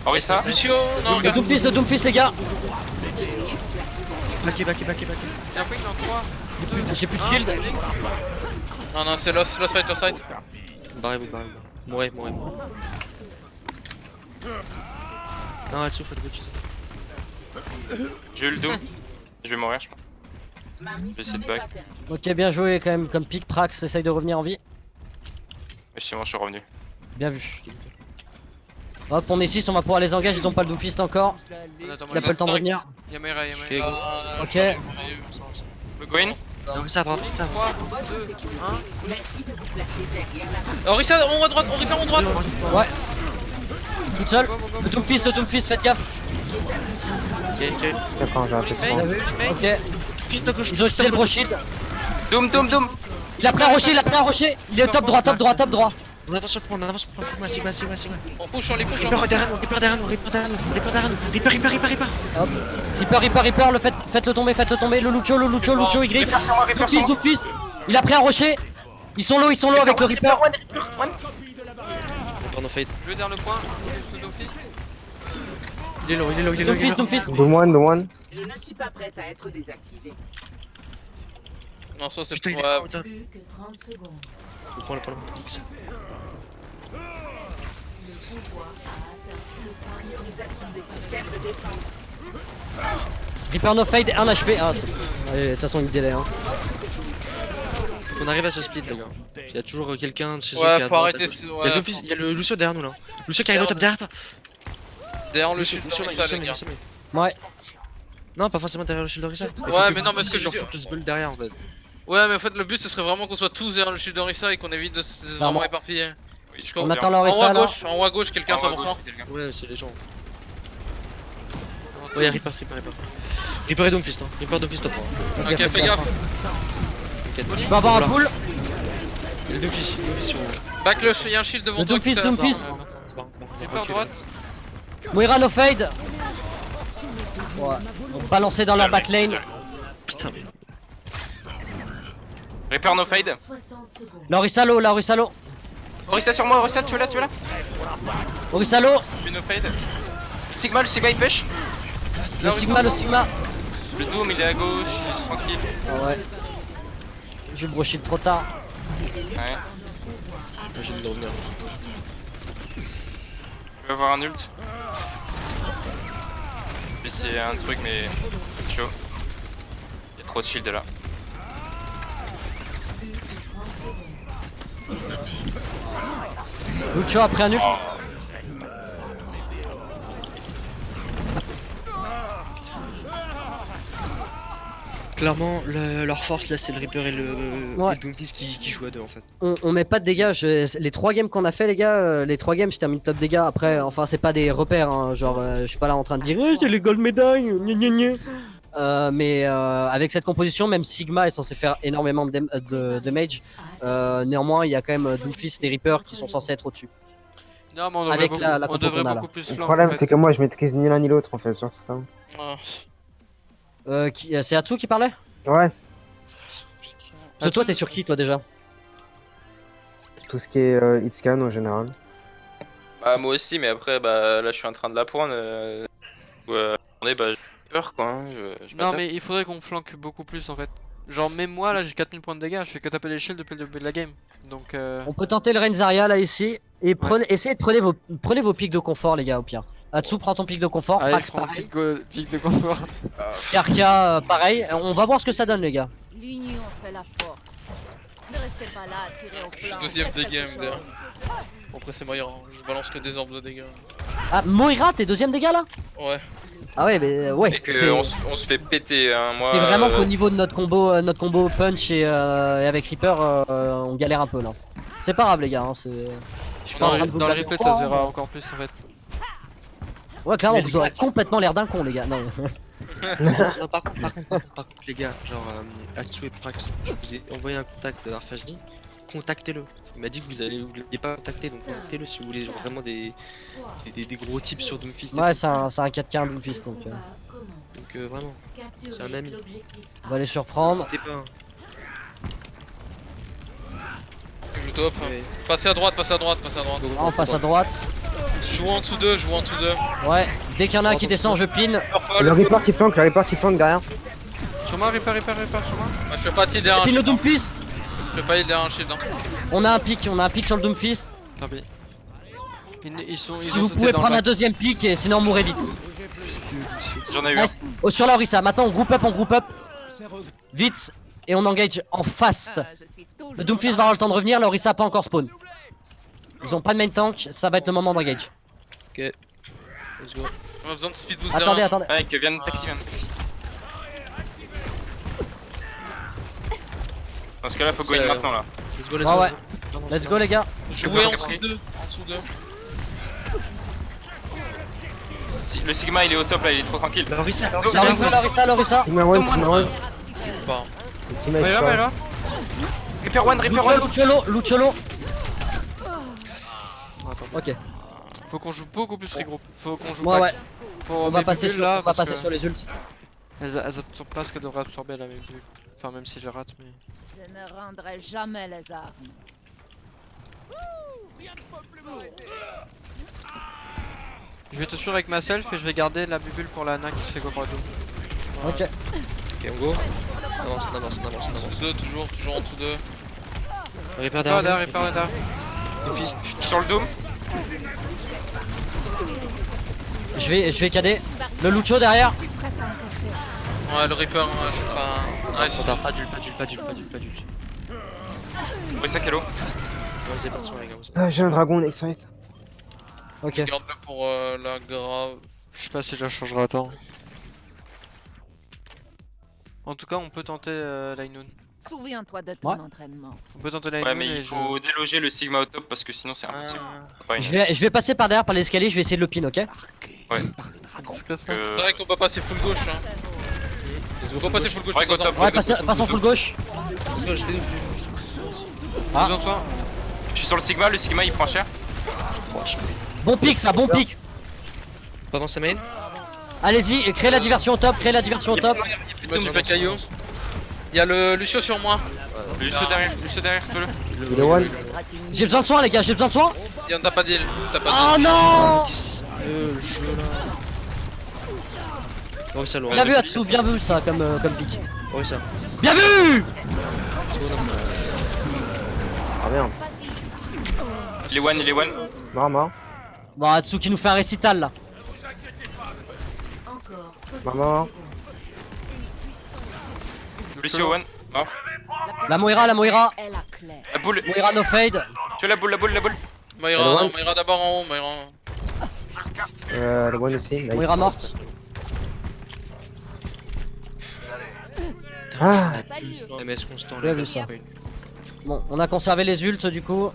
Orisa. Lucio, non, Le Doomfist, les gars. Backé. J'ai un wing en 3. J'ai plus de shield. Non, c'est lost fight. Barrez-vous. Mourez. Non, là-dessous, faites le tuer. J'ai eu le doom. Je vais mourir, je pense. Ma Je vais mission essayer de n'est back. pas terminée. Ok, bien joué quand même. Comme pick, Prax essaye de revenir en vie. Mais sinon, je suis revenu. Bien vu. Hop, on est 6, on va pouvoir les engager. Ils ont pas le Doomfist encore. Attends, Il a pas le temps de revenir. Y'a Moira. Ok. Le Gwyn. Orisa à droite. 3, 2, 1. Merci de vous placer derrière la barrière. Orisa en droite. Ouais. Toute seule. Le Doomfist, faites gaffe. Ok. D'accord, j'ai raté ce point. Bien vu. Ok. Fils de gauche. Ils ont utilisé le gros shield. Doom. Il a pris un rocher, Il est top droit. On avance sur le point. Sigma. On push, on les push. Reaper derrière nous. Reaper. Hop. Reaper, faites-le tomber. Le Lucio, Y. Doomfist. Il a pris un rocher. Ils sont low avec le Reaper. On no fade. Je vais derrière le point. Juste le Doomfist. Il est low. Doomfist. Doom one. Je ne suis pas prête à être désactivée. Non, ça c'est Putain, il est ouais. out. Plus que 30 secondes. Le point. X. Le pouvoir a atteint le point de Utilisation des systèmes de défense. Reaper no fade, 1 HP. Ah, allez, de toute façon, il délai. Hein. On arrive à ce split, les gars. Il y a toujours quelqu'un de chez eux qui Ouais, est à faut droite, arrêter. à gauche. Il y a le Lucio derrière nous là. Lucio qui arrive au top derrière toi. Derrière le shield, Lucio, ça, les gars. Ouais. Non, pas forcément derrière le shield d'Orisa. Ouais, mais non, mais ce que je genre dis- foot le bull derrière en fait. Ouais, mais en fait, le but ce serait vraiment qu'on soit tous derrière le shield d'Orisa et qu'on évite de se vraiment Clairement. éparpiller. Oui, On attend En haut l'Orisa à là. gauche, en haut à gauche, quelqu'un 100%. Ouais, c'est les gens. Ouais, y'a Reaper. Reaper et Doomfist, hein. Reaper Doomfist top 3. Ok, fais gaffe. Tu peux avoir un pull. Il y a le Doomfist sur Back y'a un shield devant Le toi. Doomfist. C'est bon. Reaper droite. Moira no fade. Ouais. Donc balancer dans leur backlane. Putain, mais. Reaper no fade. 60 secondes. L'Orisa low. Orisa sur moi, Orisa, tu es là. Orisa low. Tu no fade. Sigma il push. Le Sigma. Le Doom il est à gauche, il est tranquille. Ah ouais. J'ai le gros shield trop tard. Ouais. J'ai de revenir. Je vais avoir un ult. Je vais essayer un truc mais c'est chaud. Il y a trop de shield là. Lucio a pris un ult. Clairement, leur force là, c'est le Reaper et le Ouais. Doomfist qui jouent à deux en fait. On met pas de dégâts. Les 3 games qu'on a fait, les gars, les 3 games, je termine top dégâts. Après, enfin, c'est pas des repères. Hein, genre, je suis pas là en train de dire c'est les gold médailles. Mais avec cette composition, même Sigma est censé faire énormément de damage. Néanmoins, il y a quand même Doomfist et Reaper qui sont censés être au-dessus. Non, mais on Avec devrait la beaucoup, on compo devrait qu'on a, là. beaucoup plus Le flank, problème, en fait. c'est que moi, je maîtrise ni l'un ni l'autre, en fait, surtout ça. Ah. C'est Atsu qui parlait? Ouais, Parce que toi, t'es sur qui, toi, déjà? tout ce qui est hitscan en général. Bah moi aussi mais après bah là je suis en train de l'apprendre. Attendez bah j'ai peur quoi. Hein. Je Non, mais il faudrait qu'on flanque beaucoup plus en fait. Genre, même moi là, j'ai 4000 points de dégâts, je fais que taper les shields depuis le début de la game. Donc, On peut tenter le Renzaria là ici. Et essayez de prenez vos pics de confort, les gars, au pire. Atsu, prends ton pic de confort. allez, Prax, je prends mon pareil. pic de confort. Karka, pareil. On va voir ce que ça donne, les gars. L'union fait la force. Ne restez pas là à tirer au Je suis flanc. deuxième Faites des quelque games chose. d'ailleurs. Bon, après c'est Moira, hein. Je balance que des orbes de dégâts. Ah, Moira, t'es deuxième dégâts là? Ouais. Ah ouais, mais ouais. Et c'est- qu'on se fait péter, hein, moi. C'est vraiment qu'au niveau de notre combo punch et avec Reaper, on galère un peu là. C'est pas grave les gars, hein, c'est. Je suis pas en train de vous Dans le blâmer. replay, ça se verra encore plus en fait. Ouais, clairement, Mais vous aurez complètement l'air d'un con les gars. Non. Non, par contre, les gars, genre, Atsu et Prax, je vous ai envoyé un contact de Arfajdi, contactez-le. Il m'a dit que vous l'avez pas contacté, donc contactez-le si vous voulez genre, vraiment des gros tips sur Doomfist. Ouais, c'est un 4K Doomfist donc. Donc vraiment, c'est un ami. On va les surprendre. N'hésitez pas. Hein. Je top. Ouais. Passez à droite, passez à droite, passez à droite. Ah, on passe à droite. Joue en dessous d'eux, joue en dessous d'eux. Ouais, dès qu'il y en a un qui descend, je pin. Le Reaper qui flanque, derrière. Sur moi, Reaper, sur moi. Moi, je fais pas de heal derrière un Pin le shield. Hein. Doomfist. Je fais pas heal derrière un shield. Hein. On a un pic sur le Doomfist. Tant pis. Ils Si ont vous sauté pouvez dans prendre le un deuxième pic et sinon on mourrait vite. J'en ai eu un. Nice. Oh, sur la Orisa, maintenant on group up. Vite. Et on engage en fast. Le Doomfist va avoir le temps de revenir, la Orisa a pas encore spawn. Ils ont pas de main tank, ça va être le moment d'engage. Ok. Let's go. On a besoin de speed boost Attendez, derrière. attendez. Mec, viens de taxi, viens de taxi. Dans ce cas là, faut go in maintenant là. Let's go, Ouais, ouais. Let's go les gars. Jouez en Capri. dessous d'eux. En dessous d'eux. Le Sigma il est au top là, il est trop tranquille. La Orisa, La Orisa. Sigma one. Pas. Sigma mais is là, fort. mais là. Reaper one. Luciolo. Attends. Ok. Faut qu'on joue beaucoup plus regroupe. Faut qu'on joue Ouais, pas. ouais. Pour On va mes passer bulles, sur, là, on va parce passer que sur les ults. Elles absorbent pas ce qu'elles devraient absorber là, mes bulles. Enfin, même si je rate, mais. Je ne rendrai jamais les armes. Je vais te suivre avec ma self et je vais garder la bubule pour la Ana qui se fait go par deux. Ok. Ok, on go. Avance. En dessous d'eux, toujours en dessous d'eux. Reaper Reaper derrière. derrière. Doomfist. Sur le dôme. Je vais cader. Le Lucio derrière. Ouais, le Reaper, je suis pas. Nice. Attends, pas d'ult. Orisa Kalo. Vas-y, pas de son les gars. Ah, j'ai un dragon next fight. Ok. Garde-le pour la grave. Je sais pas si je la changerai à temps. En tout cas, on peut tenter Lainoon. Souviens-toi de ton Ouais. entraînement. On peut tenter Lainoon Ouais, mais et il faut déloger le Sigma au top parce que sinon c'est impossible. C'est pas une- Je vais passer par derrière par l'escalier, je vais essayer de le pin, ok? C'est quoi ça C'est vrai qu'on peut passer full gauche. Hein. On peut passer full gauche. Ouais, go top. Ouais, passons full gauche. Ah. Besoin de toi. Je suis sur le Sigma il prend cher. Bon pic ça, bon pic. Pas dans sa main. Allez-y, créez la diversion au top, créez la diversion au top. Moi j'ai fait caillou. Il y a le Lucio sur moi. Lucio derrière, fais-le. Il est one. J'ai besoin de soin les gars, j'ai besoin de soin. Il y en a pas d'île. T'as pas Oh non! Le jeu là. Orisa loin. Bien vu Atsu, bien vu ça comme pic. Orisa. Bien vu! Ah merde. Il est one. Mort. Bon Atsu qui nous fait un récital là. Mort. Lucio one. Mort. La Moira. Elle a clair. La boule. Moira no fade. Tu as la boule. Moira d'abord en haut, Moira en haut. Le one aussi. Nice. Moira morte. Ah, MS constant. Bien vu ça. Bon, on a conservé les ults du coup.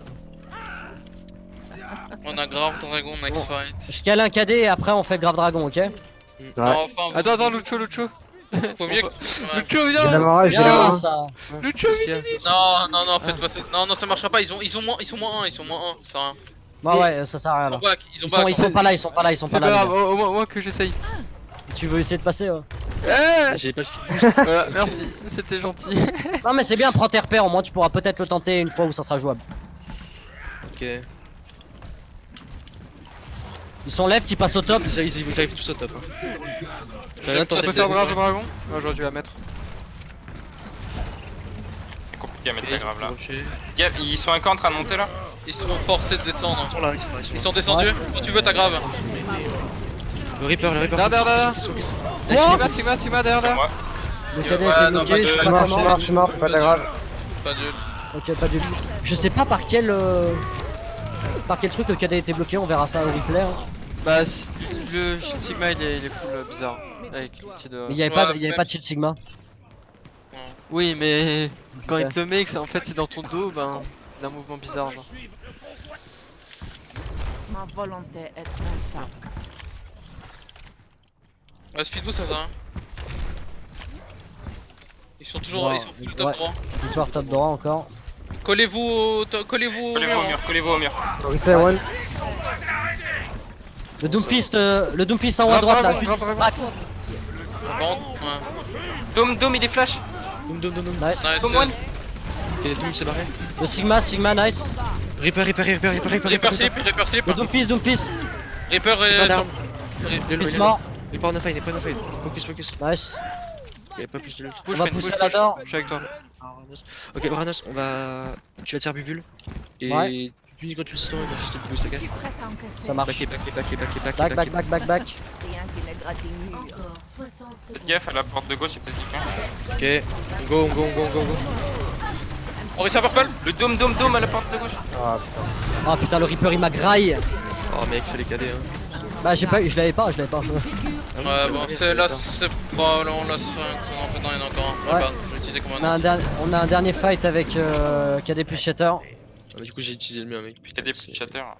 On a grave dragon next fight. Je cale un KD et après on fait grave dragon, ok? ouais. Non, enfin, Attends, Lucio. faut mieux que. Ouais. Lucio, J'ai de la viens. morale, j'ai de la Bien morale. ça. Lucio, vite. Non, faites passer. Non, ça marchera pas. Ils sont moins 1, ça sert à rien. Ouais, ça sert à rien là. Ils sont Ils sont pas là, ils sont pas C'est pas là. grave, les gars. au moins que j'essaye. Tu veux essayer de passer? J'ai pas le speed. Voilà, merci, c'était gentil. Non mais c'est bien, prends tes repères, au moins tu pourras peut-être le tenter une fois où ça sera jouable. Ok. Ils sont left, ils passent au top. Ils arrivent tous au top. Hein. Je rien On tenté peut faire grave dragon? Ouais, j'aurais dû la mettre. C'est compliqué à mettre la grave là. Rocher. Gars, ils sont encore en train de monter là. Ils sont forcés de descendre. Ils sont là. Ils sont descendus. Quand tu veux, ta grave. Le Reaper. Derrière. Sigma, derrière. C'est moi. Le cadet Ouais, était non, bloqué, pas de- je suis Je pas suis comment. mort, fais pas de grave. Pas d'ult. Ok, pas du tout. Je sais pas par quel truc le cadet était bloqué, on verra ça au replay. Hein. Bah, Le Shield Sigma il est full bizarre. Avec l'outil de. Mais il y avait Ouais, pas, il y avait même pas de Shield Sigma. Oui, mais quand Ok. il te le met, en fait c'est dans ton dos, ben. Il a un mouvement bizarre, genre. Ma volonté est intacte. Speedboost ça va. Ils sont toujours. Non, Ils sont full top ouais. droit. Victoire top droit encore. Collez-vous au. Collez-vous au Collez-vous au mur, collez-vous au mur. Reset one. Le Doomfist en haut à droite là. Juste Max. Dome, il est flash. Nice. Nice. Dome one. Ok, Doom c'est barré. Le Sigma, nice. Reaper. Reaper slip, Reaper slip. Le Doomfist. Reaper down. Fist mort. Il est pas en fine, Focus. Nice. Il y avait pas plus de loot. On va pousser la door. Je suis avec toi. Ok, Oranos, tu vas tirer Bubule. Et Ouais. puis quand tu le sens, il va tester le boost, ok? Ça marche. Back. Rien qui ne gratigne. Encore 60 Faites secondes. gaffe à la porte de gauche, il y a peut-être quelqu'un. Ok, go. On réussit à purple. Le dôme à la porte de gauche. Ah putain. Oh putain, le Reaper il m'a graille. Oh mec, fallait cader hein. Bah je l'avais pas. Ouais, bon, c'est là, c'est probablement la 5. En fait, non, il y en a encore un. Ouais. Pardon, je vais utiliser comme un. On a un dernier fight avec KD plus Shatter. Ah, mais du coup j'ai utilisé le mien mec. Il y a des petits chatters.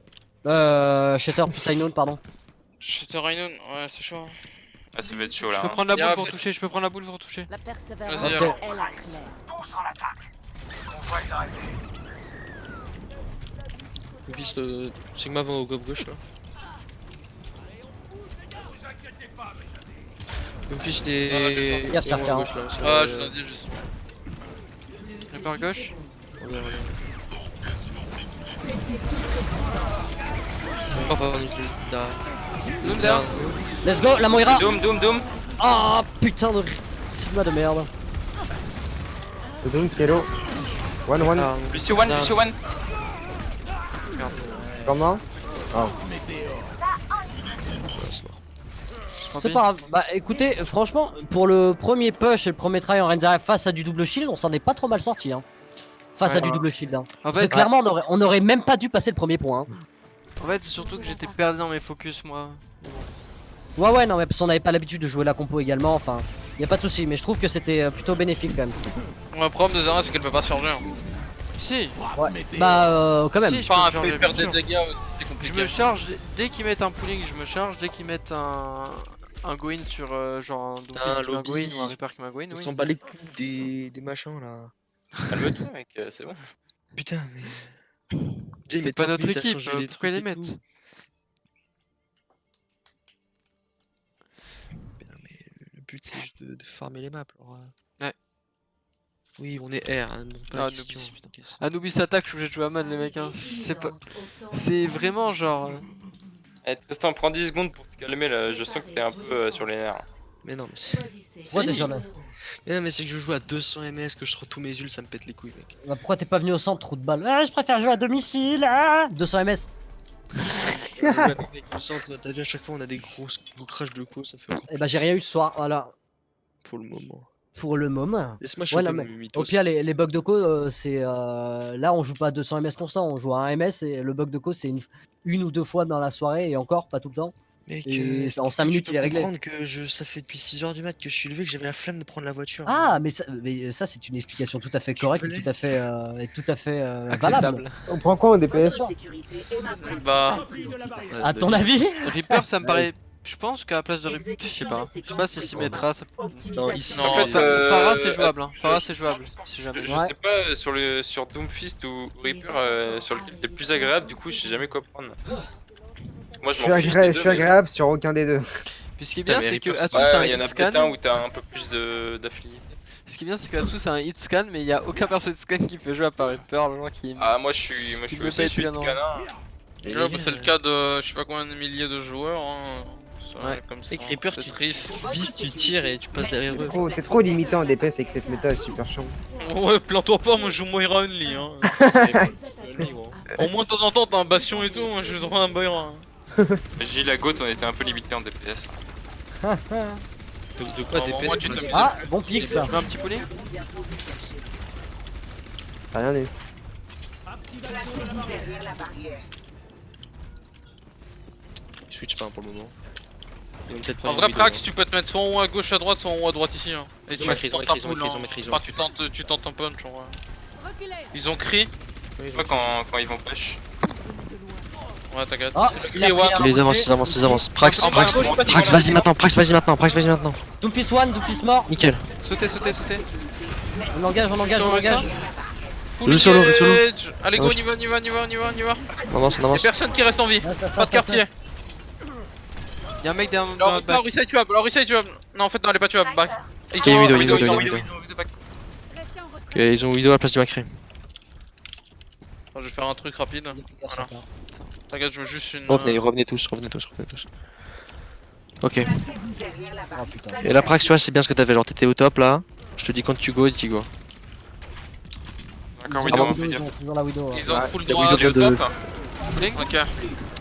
Shatter plus Signoun, pardon. J'étais Rhino, ouais, c'est chaud. Ah, ça va être chaud Je là. peux prendre la Y'a boule pour fait- toucher, je peux prendre la boule pour toucher. La persévérance Vas-y, est alors. la clé. Vise Sigma va au gauche là. Doomfist Ah, est. Il y a Sarkar. gauche là. sur, Ouais, je l'ai dit juste. Reaper gauche. Regarde. On va faire une Dôme derrière. Let's go, la Moira. Dôme. Ah putain de Sigma de merde. Le Doom qui est low. One. Lucio one. Comment? Oh. C'est pas grave. Bah écoutez, franchement, pour le premier push et le premier try en Renzaria face à du double shield, on s'en est pas trop mal sorti. Hein. Face à du double shield. Hein. En Parce fait, que clairement, on aurait même pas dû passer le premier point. Hein. En fait, c'est surtout que j'étais perdu dans mes focus, moi. Ouais, non, mais parce qu'on avait pas l'habitude de jouer la compo également. Enfin, y a pas de souci, mais je trouve que c'était plutôt bénéfique quand même. Ouais, le problème de Zara, c'est qu'elle peut pas se charger. Hein. Si, Bah, quand même. Si, je peux Enfin, me elle charger, fait perdre bien des sûr. dégâts aussi, c'est Je compliqué. me charge dès qu'ils mettent un pooling, je me charge dès qu'ils mettent un go-in sur genre un Doomfist qui m'a lobby. go-in ou un Reaper qui m'a go-in. On Oui. s'en bat les couilles des machins là. Calme-toi, mec, c'est bon. Putain, mais. C'est pas notre équipe, pourquoi ils les mettent? Le but c'est juste de farmer les maps. Alors, Ouais. Oui, on est R, hein, donc pas Ah, de question. Anubis, putain. Anubis attaque, je suis obligé de jouer à man les mecs. Hein. C'est pas... C'est vraiment genre. Eh, Tristan, prends 10 secondes pour te calmer là, je sens que t'es un peu sur les nerfs. Mais non, mais Ouais, déjà là. Mais non, mais c'est que je joue à 200 ms, que je trouve tous mes ults, ça me pète les couilles, mec. Bah, pourquoi t'es pas venu au centre, trou de balle? Ah, je préfère jouer à domicile. Ah 200 ms. Mec, le centre, t'as vu, à chaque fois on a des gros crashs de co, ça me fait encore Et bah, j'ai rien eu ce soir. Voilà. pour le moment. Pour le moment. Laisse-moi Ouais, choper non, mais mes mythos. au pire, les bugs de co, c'est. Là, on joue pas à 200 ms constant, on joue à 1 ms et le bug de co, c'est une ou deux fois dans la soirée et encore, pas tout le temps. Mec, Et en est-ce 5 que minutes, tu il est peux réglé. comprendre que ça fait depuis 6h du mat que je suis levé, que j'avais la flemme de prendre la voiture. Ah, mais ça c'est une explication tout à fait correcte et plais. tout à fait valable. Acceptable. On prend quoi en DPS? Sécurité est ma principale Bah. préoccupation. À ton avis? Reaper, ça me paraît. Je pense qu'à la place de Reaper, je sais pas si s'y mettra. Ça... Non, ici, Non, En fait, Pharah, c'est jouable. Hein. Pharah, c'est jouable. Si jamais. Je Ouais. sais pas sur Doomfist ou Reaper sur lequel t'es plus agréable, du coup je sais jamais quoi prendre. Moi Je je suis, m'en fiche des je deux, suis mais- agréable sur aucun des deux. Puis ce qui est Putain, bien, mais c'est que Reaper, Atsu, c'est un il y en a hit peut-être un scan. où t'as un peu plus d'affinité. Ce qui est bien, c'est que Atsu, c'est un hit scan, mais il y a aucun perso hit scan qui fait jouer à part Reaper, le genre qui. Ah, moi je suis Il peut aussi pas être celui de bien, non. Scanner. Ouais, bah, c'est le cas de je sais pas combien de milliers de joueurs. Hein. Ça, Ouais. comme ça. Mec, Reaper, C'est tu triste. vises, tu tires et tu passes derrière eux. T'es trop limité en DPS avec cette méta, c'est super chiant. Ouais, plains-toi pas, moi je joue Moira only. Hein. Au moins de temps en temps, t'as un bastion et tout, moi j'ai le droit à un Moira. J'ai la goat, on était un peu limité en DPS. De quoi Non, DPS moi, tu tu t'amuses. Ah, bon pic ça. Je mets un petit poulet. T'as rien eu. Derrière la barrière. Switch pas hein, pour le moment. Ils vont peut-être En prendre vrai, une Widow, Prax, tu peux te mettre soit en haut à gauche, à droite, soit en haut à droite ici. Hein. Et Ils ont tu maîtrise, tentes ils ont un maîtrise, pull, ils ont hein. maîtrise, Enfin, tu tentes un punch en vrai. Ils ont cri. Moi quand ils vont push. Ouais, t'inquiète. Ah, C'est le il a cri, pris ouais. un- Ils avancent, ils avancent, ils avancent. Prax, En bas à Prax, gauche, pas de Prax, voilà. vas-y maintenant, Prax, vas-y maintenant, Prax, vas-y maintenant. Doomfist one, Doomfist mort. Nickel. Sautez, sautez, sautez. On engage, on engage, Sur on engage. Full Le solo, le solo. engage. Allez, go, Ouais. on y va, on y va, on y va, on y va, on y va. On avance, on Y'a avance. personne qui reste en vie. Reste, reste, Pas de reste, quartier. reste. Y'a un mec dans Alors, le ça, bac. Orisa est tuable, Orisa est tuable. Non, en fait, non, elle est pas tuable. Back. Ils Ok, Widow, Widow, Widow, ils ont Widow. Widow. Ok, ils ont Widow à la place du Macré. Je vais faire un truc rapide. Voilà. T'inquiète, je veux juste une. Revenez, revenez tous, revenez tous, revenez tous. Ok. Oh putain. Et là, Prax, tu vois, c'est bien ce que t'as fait. Genre, t'étais au top là. Je te dis quand tu go, tu go. D'accord, Ils Widow, ont on fait ils gaffe. ont toujours la Widow. Ils ont full la droit. Widow Il est au top. Ok.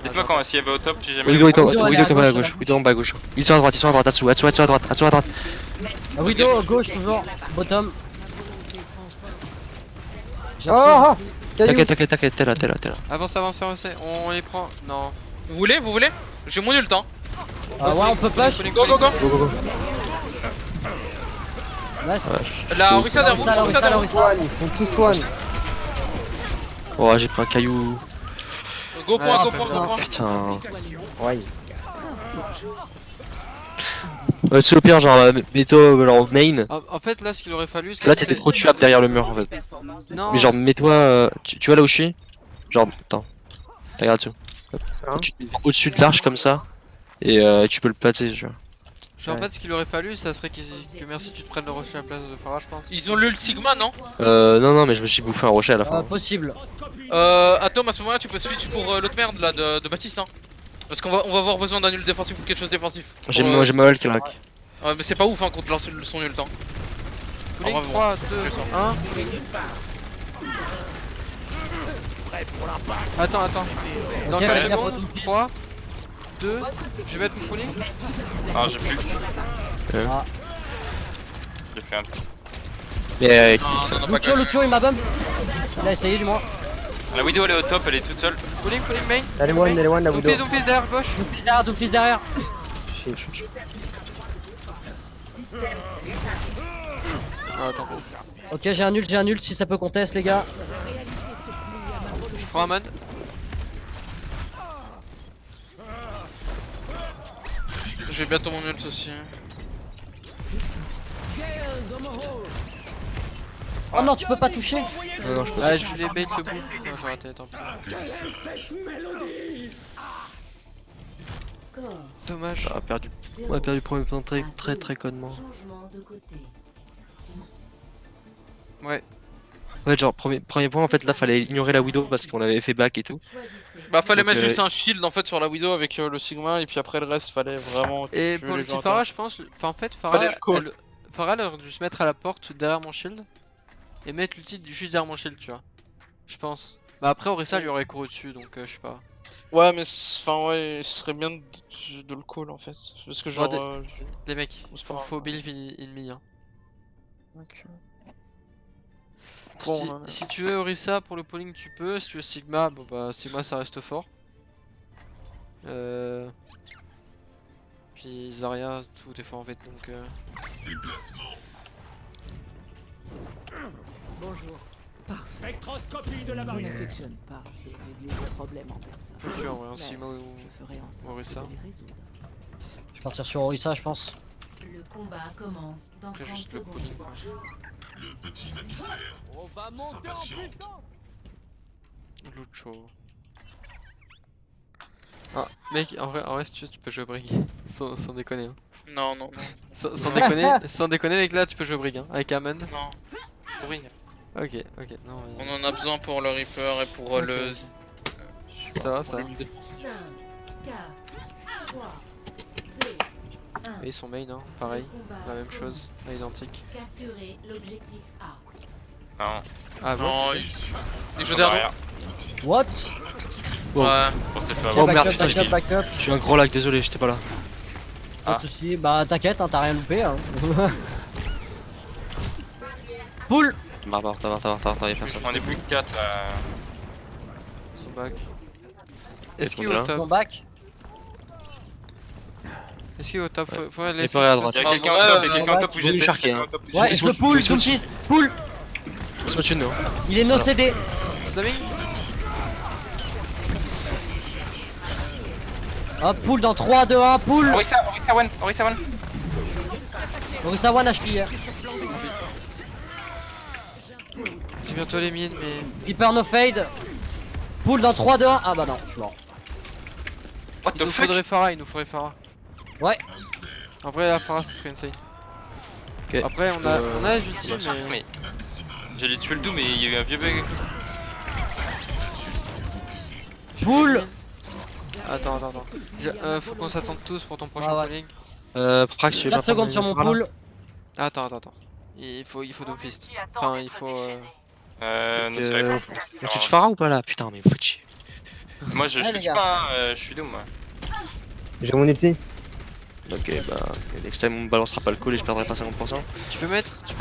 Dites-moi quand s'il y avait au top, si jamais. Widow est en Widow, elle est Widow à est en bas à gauche, gauche. Widow en bas à gauche. Ils sont à droite, ils sont à droite, Atsu, Atsu, Atsu à droite, Atsu à droite. Widow gauche toujours, bottom. J'ai Oh, reçu. oh, caillou. T'inquiète, t'inquiète, t'inquiète, t'es là, t'es là, t'es là. Avance, avance, avance. On les prend. Non. Vous voulez J'ai mon ult, hein. Ah ouais, on peut push. Go, go, go. Go, go, go. Nice. La Orisa derrière vous, Orisa, Orisa Orisa, derrière vous. Orisa. One, ils sont tous one. Oh, j'ai pris un caillou. Go point, Ah, go point, go point. Putain. Ouais. C'est au pire, genre, mets-toi genre main. En fait, là, ce qu'il aurait fallu, c'est. Là, t'étais trop tuable derrière le mur en fait. Non, Mais genre, mets-toi. Tu vois là où je suis? Genre, attends. Regarde dessus. Hein Tu te mets au-dessus de l'arche comme ça. Et tu peux le placer, tu vois. genre, en fait, ce qu'il aurait fallu, ça serait que Merci, tu te prennes le rocher à la place de Farah, je pense. Ils ont l'ult Sigma, non? Non, mais je me suis bouffé un rocher à la fin. Possible. Atom, à ce moment-là, tu peux switch pour l'autre merde là de Baptiste, hein. Parce qu'on va avoir besoin d'un ult défensif ou quelque chose de défensif. J'ai Pour, ma wall qui rack. Ouais, mais c'est pas ouf hein contre son ult, hein. Pulling, En vrai, 3, 2, 1. Attends, attends. Dans Ok, 4 fais gaffe secondes, 3, 2, je vais mettre mon pulling. Ah, j'ai plus. Ah. J'ai fait un. Mais Non, pas Lucio, Lucio, il m'a bump. Il a essayé du moins. La Widow elle est au top, elle est toute seule. Pulling, pulling, main. Elle est one, la Widow. Doomfist derrière, gauche. Doomfist derrière. Ah, attends. Ok, j'ai un ult si ça peut contest, les gars. Je prends un man. J'ai bientôt mon ult aussi. Oh non, tu peux pas toucher. non, je peux Ah, je voulais bait le bout. Non, j'ai raté, tant pis. Dommage. On a perdu. On a perdu le premier point très connement. Ouais. Ouais, genre, premier point, en fait, là, fallait ignorer la Widow parce qu'on avait fait back et tout. Bah fallait Donc, mettre juste un shield en fait sur la Widow avec le Sigma et puis après le reste fallait vraiment Et tuer pour le les petit gens à Farah, terre. je pense. Enfin, en fait, Fallait le call. Farah, elle aurait dû se mettre à la porte derrière mon shield. Et mettre l'ulti juste derrière mon shield, tu vois. Je pense. Bah après, Orisa lui aurait couru dessus, donc je sais pas. Ouais mais enfin ouais ce serait bien de le call en fait. Parce que genre... Les mecs, c'est faut, pas faut grave. believe in me. Hein. Ok. Si, Bon, on en est- si tu veux Orisa pour le polling, tu peux. Si tu veux Sigma, bon bah Sigma ça reste fort. Puis Zarya, tout est fort en fait donc. Bonjour. Parfait. Spectroscopie de la barrière. Je n'affectionne pas de régler les problèmes en personne. Tu vois, ouais, un Mais Sigma ou je ferai en sorte Orisa. de les résoudre. Je vais partir sur Orisa, je pense. Le combat commence dans Après 30 juste le secondes. polling quoi. Le petit mammifère s'impatiente. Lucho. Ah, mec, en vrai si tu veux, tu peux jouer Brig. sans déconner. Hein. Non non non. Sans déconner, mec, là tu peux jouer Brig hein, avec Amen. Non. Oui. Ok, non. On en a besoin pour le Reaper et pour Ok. le... Ça va, ça va. 5, 4, 3, 2, 1. Et son main, hein, pareil, la même chose, identique. Capturer l'objectif A. Non. Ah bon? Non, il joue derrière. What? Bon. Ouais. Bon, c'est fait Oh, avoir. merde, putain, backup. Je suis un gros lag, désolé, j'étais pas là. Pas de soucis. Bah t'inquiète, hein, t'as rien loupé. Hein. Poule. Barbare, y'a personne. On est plus que 4 là. Son back. Est-ce qu'il est là. au top? Mon back. Est-ce Kinski au top, faudrait Il laisser. peut aller à droite. Y'a quelqu'un au top, y'a quelqu'un au top où j'ai Vous sharké, hein. Ouais, je le pull, Doomfist, pull. On se met dessus de nous. Il est no CD. Slamming. Hop, pull dans 3, 2, 1, pull. Orisa one. Orisa 1 HP hier. J'ai bientôt les mines, mais. Reaper no fade. Pull dans 3, 2, 1. Ah bah non, je suis mort. What Il the nous fuck? faudrait Pharah, il nous faudrait Pharah. Ouais. En vrai, la Pharah, ce serait insane. Ok. Après, on a ulti, mais. J'allais tuer le Doom mais il y a eu un vieux bug. Pull. Attends. Faut qu'on s'attende tous pour ton prochain Ah ouais. calling. Prax, tu veux 4 secondes sur mon pull. Attends. Il faut Doomfist. Enfin, il faut. Non, c'est vrai. On tue Pharah ou pas là? Putain, mais faut chier. Moi je Ouais, les suis gars. pas, je suis Doom moi. J'ai mon ulti. Ok, bah, next time on me balancera pas le call et je perdrai pas 50%. Tu peux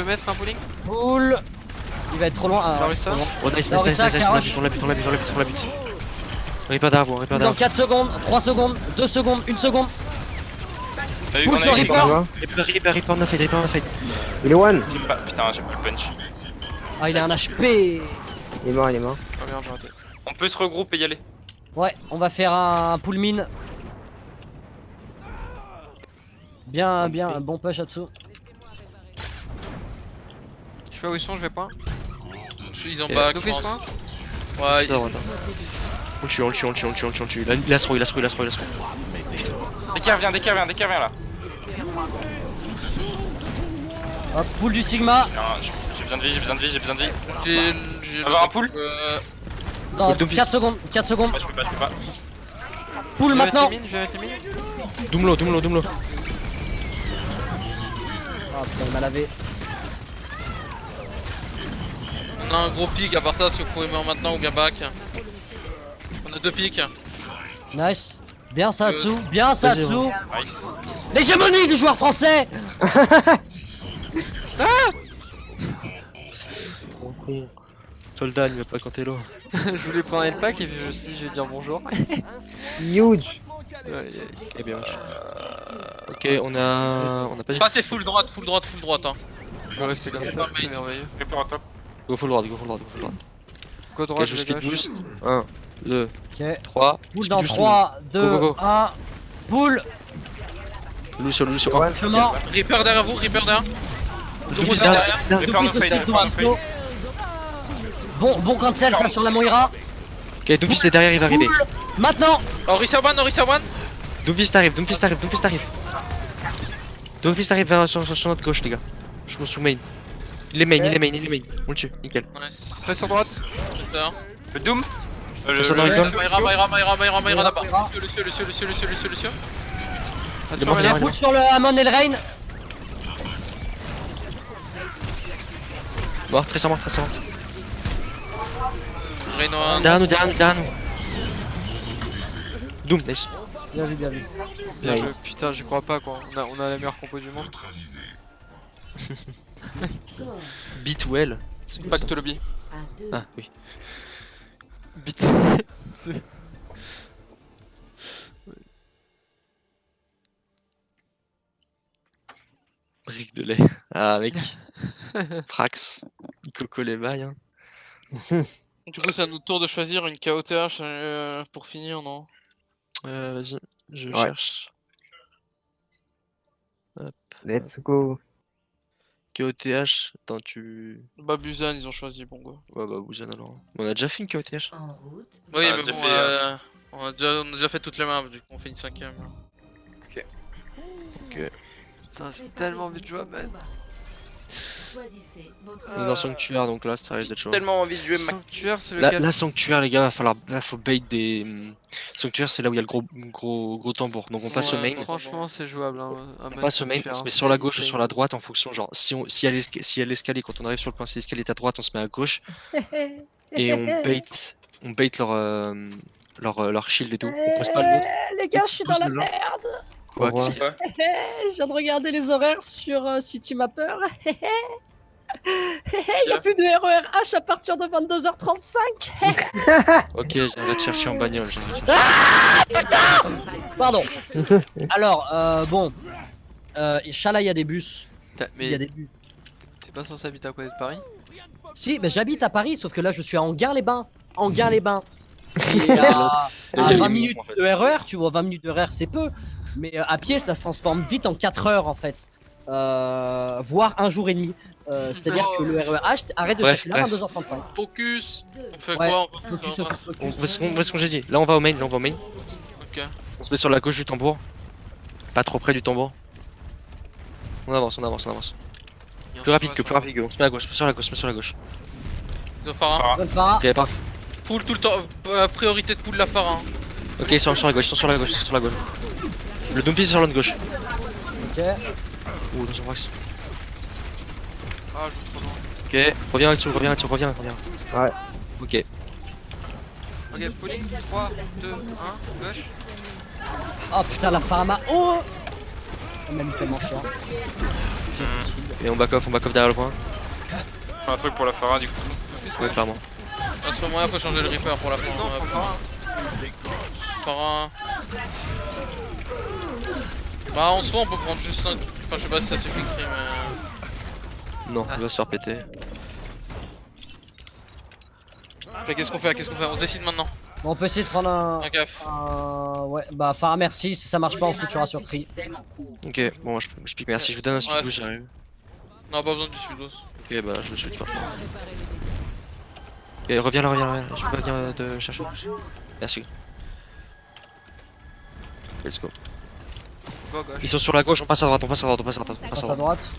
mettre un bowling? Pull. Il va être trop loin. Ah, Larissa. c'est bon. Oh, nice, Larissa, on l'a buté. Reaper d'arbre, Dans 4 secondes, 3 secondes, 2 secondes, 1 seconde. T'as vu Pull qu'on sur a eu Reaper. Reaper no fade. Il est one. Putain, j'ai pas le punch. Ah, il a un HP. Il est mort. Ah merde, j'ai raté. On peut se regrouper et y aller. Ouais, on va faire un pull mine. Bien, bon push là-dessous. Je fais où ils sont, je vais pas. Ils ont back, je Doomfist pense. pas. Ouais, On le tue. Il a ce roll. D'équerre, viens là. Hop, pull du Sigma. J'ai besoin de vie. j'ai Avoir un pull? Dans Doomfist. 4 secondes, 4 secondes. Je peux pas. Pull Je vais maintenant. mettre les mines. Doomlo. Ah putain, il m'a lavé. On a un gros pic, à part ça, si vous pouvez meurs maintenant ou bien back. On a 2 pics. Nice. Bien Satsu, bien Satsu. Nice. L'hégémonie du joueur français. Soldat, il va pas quand l'eau. Je voulais prendre un pack et puis je me suis dit, je vais dire bonjour. Huge. Eh bien, ok, on a pas dit. Passez full droite. Hein. On va rester comme ça, c'est merveilleux. Reaper au top. Go full droit. Go Ok, droit, je je speed gauche. boost. 1, 2, Ok. 3. Pull dans 3, 2, Go. 1. Pull. Lucio. Je suis mort. Reaper derrière vous, Reaper derrière. Doomfist derrière. Reaper no Doomfist aussi, fade. Doomfist no. Bon cancel ça sur la Moira. Ok, Doomfist est derrière, il va arriver. Pull. Maintenant. Orisa one. Doomfist arrive. Doomfist arrive vers sur notre gauche, les gars. Je me suis main. Il est main. On le tue, nickel. Nice. Très sur droite. C'est ça. Le Doom. Ça dans l'école. Mayra d'abord. Lucio. Attention, bien, Amélie. Pull sur le Amon et le Rain. Mort, très mort. Reno Derrière nous. Doom, nice. Bien vu. Bien joué. Putain, j'y crois pas quoi. On a la meilleure compo du monde. B2L. Back to lobby. Ah, oui. Bite. Brique de lait. Ah, mec. Prax. Coco les bails, hein. Du coup, c'est à notre tour de choisir une KOTH pour finir, non? Vas-y, je Ouais. cherche. Let's go. KOTH, attends, tu. Bah, Busan, ils ont choisi, bon go. Ouais, bah, Bouzan alors. On a déjà fait une KOTH. Oui, Ah, mais déjà bon, fait, on a déjà fait toutes les maps, du coup, on fait une 5ème. Putain, j'ai tellement envie de jouer, man. On est dans Sanctuaire, donc là, ça risque d'être chaud. Tellement envie de jouer ma. Sanctuaire, c'est lequel? Là, Sanctuaire, les gars, là, faut bait des. Sanctuaire, c'est là où il y a le gros tambour. Donc on passe au main. Franchement, c'est jouable. Hein, On passe au main, on se met sur la gauche ou sur la droite en fonction, genre, si y a l'escalier, quand on arrive sur le point, si l'escalier est à droite, on se met à gauche. Et on bait leur shield et tout. On pose pas le nôtre. Les gars, je suis dans la Pose-le. merde. Quoi, Au revoir. qu'est-ce qu'il y a Je viens de regarder les horaires sur City Mapper. Il y a plus de RERH à partir de 22h35. Ok, je viens de te chercher en bagnole. Pardon. Alors, bon, Inch'Allah, il y a des bus. Mais Il y a des bus. t'es pas censé habiter à côté de Paris? Si, mais j'habite à Paris, sauf que là, je suis à Anguin-les-Bains. Anguin-les-Bains. Et à 20 minutes de RER, tu vois, 20 minutes de RER, c'est peu. Mais à pied, ça se transforme vite en 4 heures, en fait. Voire un jour et demi. C'est-à-dire que le RERH arrête de Bref, circuler à bref. 22h35. Focus. On fait Ouais, quoi? focus, focus, focus. On fait ce qu'on j'ai dit. Là, on va au main. Là, on va au main. Ok. On se met sur la gauche du tambour. Pas trop près du tambour. On avance, on avance, on avance. Et on Plus se rapide voit que sur plus rapide que. On se met à gauche, on se met sur la gauche, on se met sur la gauche. Ils ont Phara. Bonne Farah. Ok, parfait. Pull tout le temps. Priorité de pull la Phara. Hein. Ok, ils sont sur la gauche, ils sont sur la gauche, ils sont sur la gauche. Le Doomfist est sur l'autre gauche. Ok. Ouh, dans son brax. Ah, je vais trop loin. Ok, reviens là-dessus, reviens là-dessus, reviens. Ouais. Ok. Ok, pulling. 3, 2, 1, gauche. Oh putain, la Farah. Oh! Même tellement cher. Et on back off derrière le point. Fais un truc pour la Phara du coup. Ouais, clairement. À ce moment-là, faut changer le Reaper pour la Phara. Non, prends Phara. Phara. Bah, en soi, on peut prendre juste un. Enfin, je sais pas si ça suffit que mais. Non, il va se faire péter. Ok, qu'est-ce qu'on fait? On se décide maintenant. Bon, on peut essayer de prendre un. Un gaffe. Ouais, bah Farah, merci. Si ça marche pas, on futura sur tri. Ok, bon, moi je pique, merci. Je vous donne un speed Ouais. boost, j'arrive. Non, pas besoin du Sudos. Ok, bah je le shoot maintenant. Ok, reviens là. Je peux venir te chercher. Merci. Let's go. Go, gauche. Ils sont sur la gauche, on passe à droite. Passe à droite.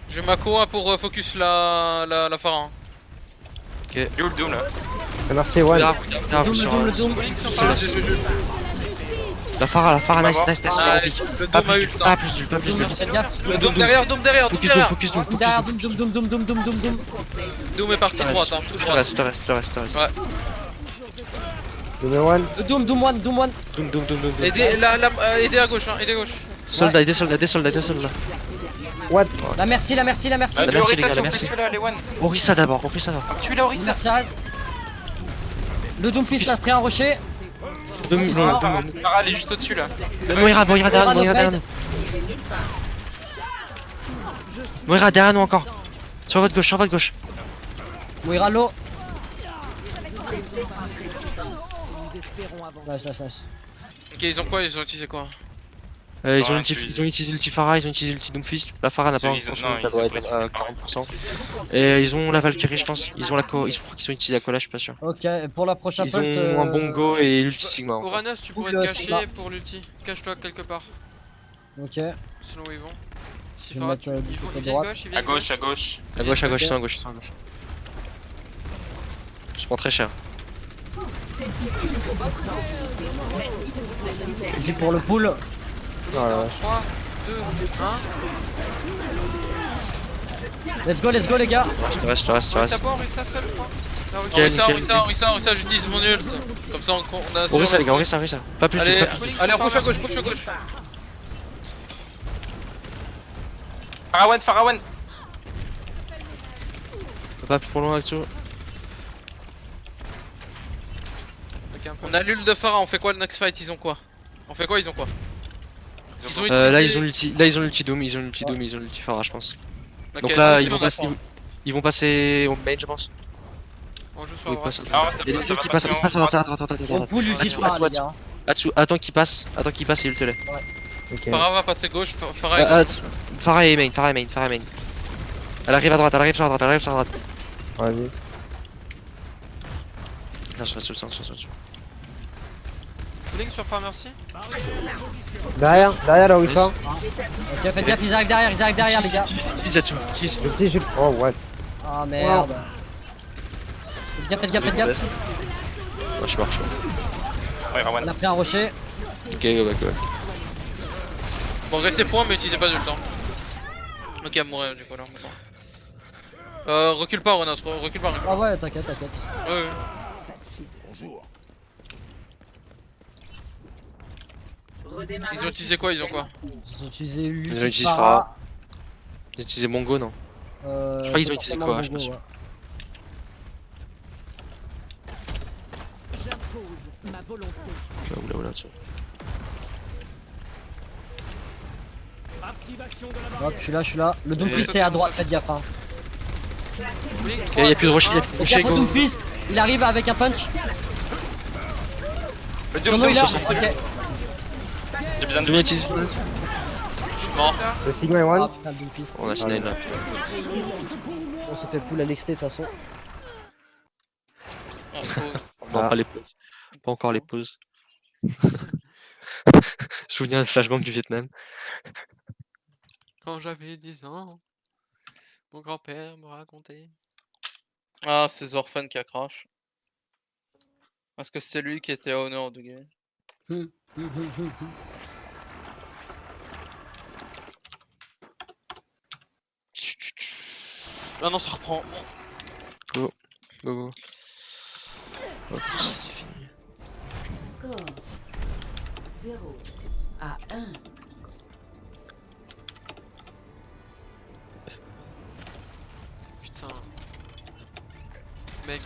J'ai ma Koa pour focus la Phara. Hein. Ok. Il est où le Doom là? Merci, One. Le Doom. Pulling sur Phara. La Phara, nice. Ah, le Doom a ult. Pas plus d'ul. Faites gaffe. Le Doom derrière. Focus Doom. Doom. Doom est parti droite. Hein, tout Je te droit. reste. Ouais. Doom one. Le Doom one. Doom. Aidez à gauche. Hein, aidez à gauche. Soldat, des soldats. What? La merci. Ah, Merci, tu les Orisa gars, s'il vous plaît, merci. tuez-la, les one. Orisa d'abord. Tuez-la Orisa. Merci. Le Doomfist a pris un rocher. Phara, elle est juste au-dessus là. Moira derrière nous. Moira derrière nous encore. Sur votre gauche. Moira l'eau. Nous espérons avancer. Nice. Ok, ils ont quoi? Ils ont utilisé quoi? Ils ont utilisé l'ulti Phara, ils ont utilisé l'ulti Doomfist. La Phara n'a pas Ils ont- encore, non, ça ils doit ont être pas à 40%. Et ils ont la Valkyrie, je pense. Je crois qu'ils ont utilisé la Cola, je suis pas sûr. Ok, pour la prochaine Ils ont un Bongo et l'ulti Sigma. encore. Uranus, tu pourrais Ou te le Sigma. cacher pour l'ulti. Cache-toi quelque part. Ok. Selon où ils vont. Si Je vais Phara, mettre, du ils côté viennent droite. gauche, ils À viennent gauche. À gauche, ils sont à gauche. Je prends très cher. Et puis pour le pool. Oh la vache. 3, 2, 1. Let's go les gars. Je te reste. Orisa pas, Orisa seul, je crois. Orisa, j'utilise mon ult. Comme ça, on a. Orisa, les gars, Orisa. Pas plus Allez, d'ul. allez, approche à gauche. Phara one. Pas plus pour loin là-dessous. Ok, un peu. On a l'ult de Phara, on fait quoi le next fight? Ils ont quoi? Ils ont Là, utilisé- ils ont l'ulti Doom, ils ont l'ulti Phara, je pense. Ok, Donc là, donc, ils vont passer au main, je pense. On joue sur Oui, la droite. passe. Ah, Il y a des ça deux qui va passent, passer ils passent en- à droite, attends. On pool l'ulti Là-dessous, Farah les gars. Là-dessous, attends qu'il passe et ult les. Ok. Phara va passer gauche, Phara est Phara est main. Elle arrive à droite, elle arrive sur la droite. Vas-y. Là, je reste dessus. Pulling sur Phara, merci. Derrière, Orisa. Ok, faites gaffe, ils arrivent derrière les gars. Utilise là-dessous. Ulti, je. Oh, what? Ah merde. Faites gaffe. Ouais, je marche. Ouais, On a pris un rocher. Ok, go back. Bon, restez point, mais utilisez pas du temps. Ok, à mourir du coup là. Recule pas, Renas, recule pas. Ah ouais, t'inquiète. Ouais. Ils ont utilisé quoi? Ils ont quoi? Ils ont utilisé Ils ont l'ulti utilisé Farah. Phara. Ils ont utilisé Bongo, non? Je crois qu'ils ont utilisé quoi, je me souviens. J'impose ma volonté. Oula, dessus. Hop, je suis là. Le Doomfist c'est à droite, faites gaffe. Hein. Il y a plus de rocher, il y a plus de Faites rocher. gaffe au Doomfist, il arrive avec un punch. Son nom il est là, ok. J'ai besoin de Doom vie. utilise. Je suis mort. Le Sigma est one. Ah putain, le Doomfist. On a Snake là. On s'est fait pull à l'exté de toute façon. Ah, pause. Non, pas les pauses. Pas encore les pauses. Souvenir de flashbang du Vietnam. Quand j'avais 10 ans, mon grand-père me racontait. Ah, c'est Zorfan qui a crash. Parce que c'est lui qui était à honneur de game. Ah non, ça reprend. Go, go. Hop, c'est fini. Score 0 à 1. Putain. Mec,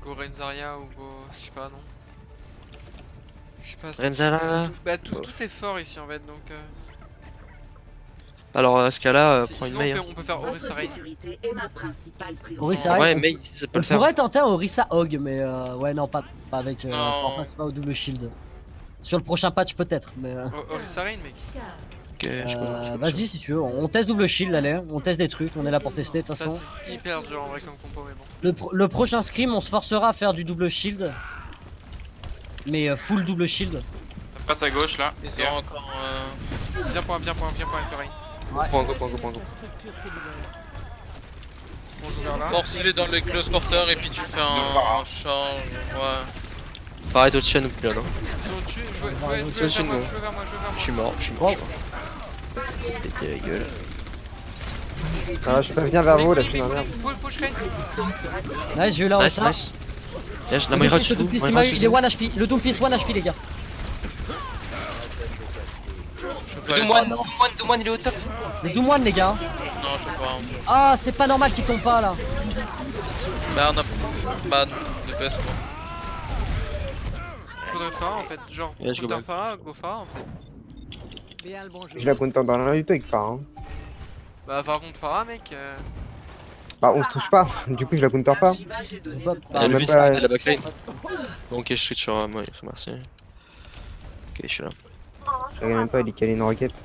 go Renzaria ou go. Je sais pas, non. Je sais pas. Renzaria. Bah, tout est fort ici en fait donc. Alors, à ce cas-là, prends une Sinon, mail. on peut faire Orisa Reign. Orisa Ouais, Reign, mais ça peut on le faire. pourrait tenter un Orisa Hog, mais ouais, non, pas avec. Non. Enfin, c'est pas au double shield. Sur le prochain patch, peut-être, mais. Orisa Reign, mec. Ok, je peux. Vas-y, si tu veux, on teste double shield, allez, on teste des trucs, on est là pour tester de toute Ça, façon. c'est hyper dur en vrai comme compo, mais bon. Le prochain scrim, on se forcera à faire du double shield. Mais full double shield. Ça passe à gauche là. Ils ont encore. Viens pour avec le Reign. Go. On joue vers là. Force-les dans les close porteurs et puis tu fais un charge. Ouais. Pareil, d'autres chaînes ou plus là, non? Ils sont au-dessus, jouez vers moi, jouez vers moi. Je suis mort. Pété la gueule. Ah, je peux venir vers vous là, je suis dans la merde. Push Reign. Nice, j'ai eu la Nice, Orisa. nice. La Le Moira Doomfist, dessus. le Doomfist, il est 1 HP. Le Doomfist 1 HP, les gars. Doom1, il est au top. Le Doom 1, les gars. Non, je sais pas. Ah, c'est pas normal qu'il tombe pas là. Bah, on a. Bah, DPS quoi. Faudrait Pharah en fait. Genre, Yeah, je go counter back. Pharah, go Pharah en fait. Bien le bonjour. Je la counter dans rien du tout avec Phare. Hein. Bah, par contre, Pharah, mec. Bah, on se touche pas, du coup, je la counter pas. C'est pas- Ah, même lui, pas- c'est la backline. Bon, ok, je switch sur moi, merci. Ok, je suis là. Je regarde même pas, il est calé une roquette.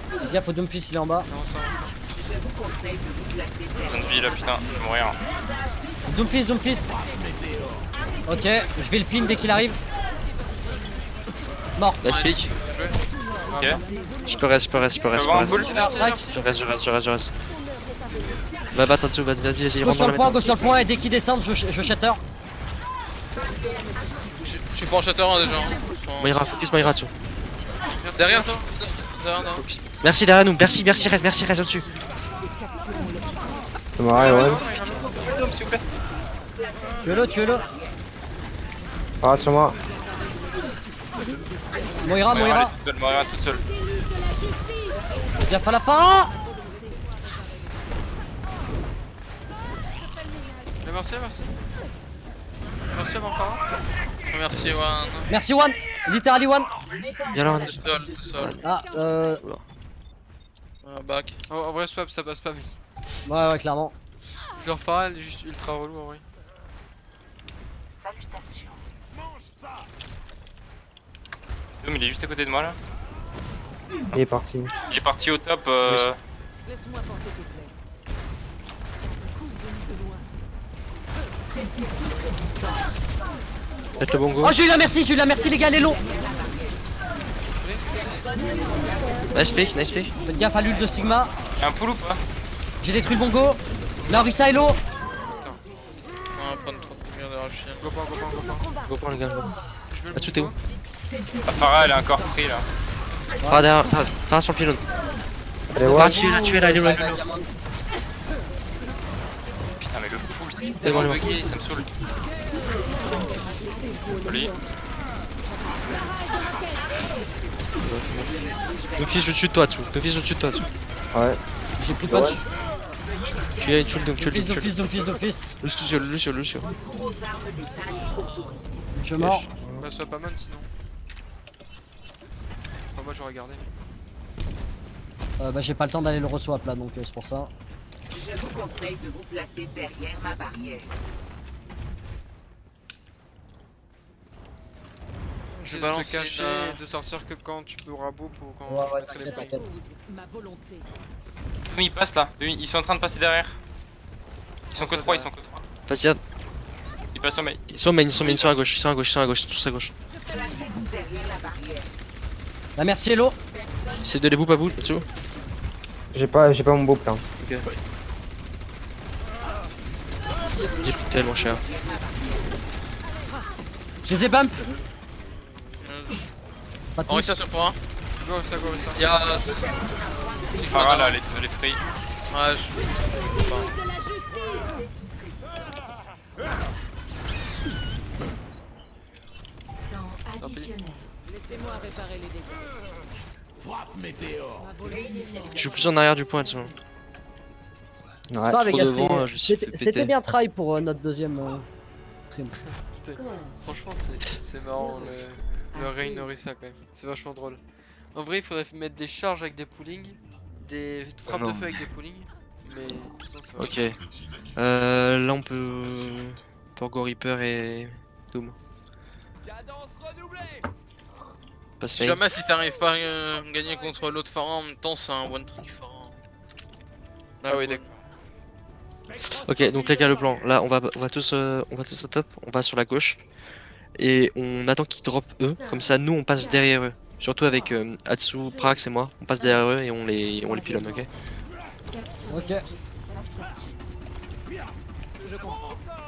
Fais gaffe au Doomfist, il est en bas. Non, ça Besoin de vie là, putain, je vais mourir. Doomfist. Ok, je vais le pin dès qu'il arrive. Mort. Nice pick. Ok. Je peux reste. Je peux avoir un bull. Je reste. Va battre en dessous, vas-y, Go rentre sur dans le la point, méta. go sur le point et dès qu'il descend, je shatter. Je suis pas en shatter déjà. Moira, focus Moira dessus. Derrière toi. Derrière toi. Merci derrière nous, merci, reste au-dessus. Ça m'arrête, ouais. Tuez-le. Ah, sur moi. Moira. Moira toute seule. Gaffe à la fin. Merci. Merci avant Pharah. Merci, One. Merci One. Literally One. Viens là, Tout seul. Ah, Back. En vrai, swap, ça passe pas, mec. ouais, clairement. Genre Pharah, elle est juste ultra relou en vrai. Doom, il est juste à côté de moi là. Il est parti. Il est parti au top. Laisse-moi penser tout plaît. Faites le bon go. Oh, j'ai eu la merci, les gars, elle est long. Nice pick. Faites gaffe à l'huile de Sigma. Y'a un pull ou pas? J'ai détruit le bongo. La Orisa est low. On va prendre trop de lumière derrière le chien. Go pas. Go prendre le gars. Je vais le Là-dessus, t'es où? Ah, Pharah, elle est encore free là. Farah derrière, Farah sur le pylône. Allez, Farah, ouais. tu es là, il est loin. Putain, mais le pull, c'est Tellement tellement loin. bugué, ça me saoule. Joli. Doomfist au-dessus de toi dessous. Ouais. J'ai plus de punch. Tu es Doom. Doomfist. Lucio. Je suis mort. Bah, soit pas mal sinon. Enfin, moi j'aurais gardé. Bah j'ai pas le temps d'aller le re-swap là donc c'est pour ça. Je vous conseille de vous placer derrière ma barrière. J'ai de balance te cacher une, et de sortir que quand tu pourras beau pour quand Ouais, je ouais, mettrai les t'inquiète, points. t'inquiète. Ma volonté. Ils passent là. Ils sont en train de passer derrière. Ils sont que 3, ils sont que 3. Vas-y, Ils passent au main. ils sont main, ils sont main sur la gauche, ils sont à gauche, ils sont à gauche, tous à gauche. Placez-vous derrière la barrière. Bah merci Hello. C'est de les boop à bout, là-dessous. J'ai pas mon beau plan. Ok. J'ai pris tellement cher. Je les ai bump. Pas On tous. réussit sur point. Go ça, go ça. Y'a. Farah là, les free. Ouais, je. Tant pis. Laissez-moi réparer les dégâts. Frappe météore. Ma volonté est forte. Je suis plus en arrière du point, là-dessous. Ouais. Ça les trop gars, devant, je me suis fait c'était péter. bien try pour notre deuxième stream. Franchement c'est marrant le Rain Orisa quand même. C'est vachement drôle. En vrai il faudrait mettre des charges avec des poolings, des frappes non. de feu avec des poolings. Mais sinon ça va. Ok. Là on peut... Pour Go Reaper et... Doom. Passe Si main. jamais si t'arrives pas à gagner contre l'autre Pharaon en même temps, c'est un one trick Pharaon. Ah oui d'accord. Ok, donc les gars, le plan. Là, on va tous au top. On va sur la gauche. Et on attend qu'ils drop eux. Comme ça, nous, on passe derrière eux. Surtout avec Atsu, Prax et moi. On passe derrière eux et on les pilonne, ok? Ok.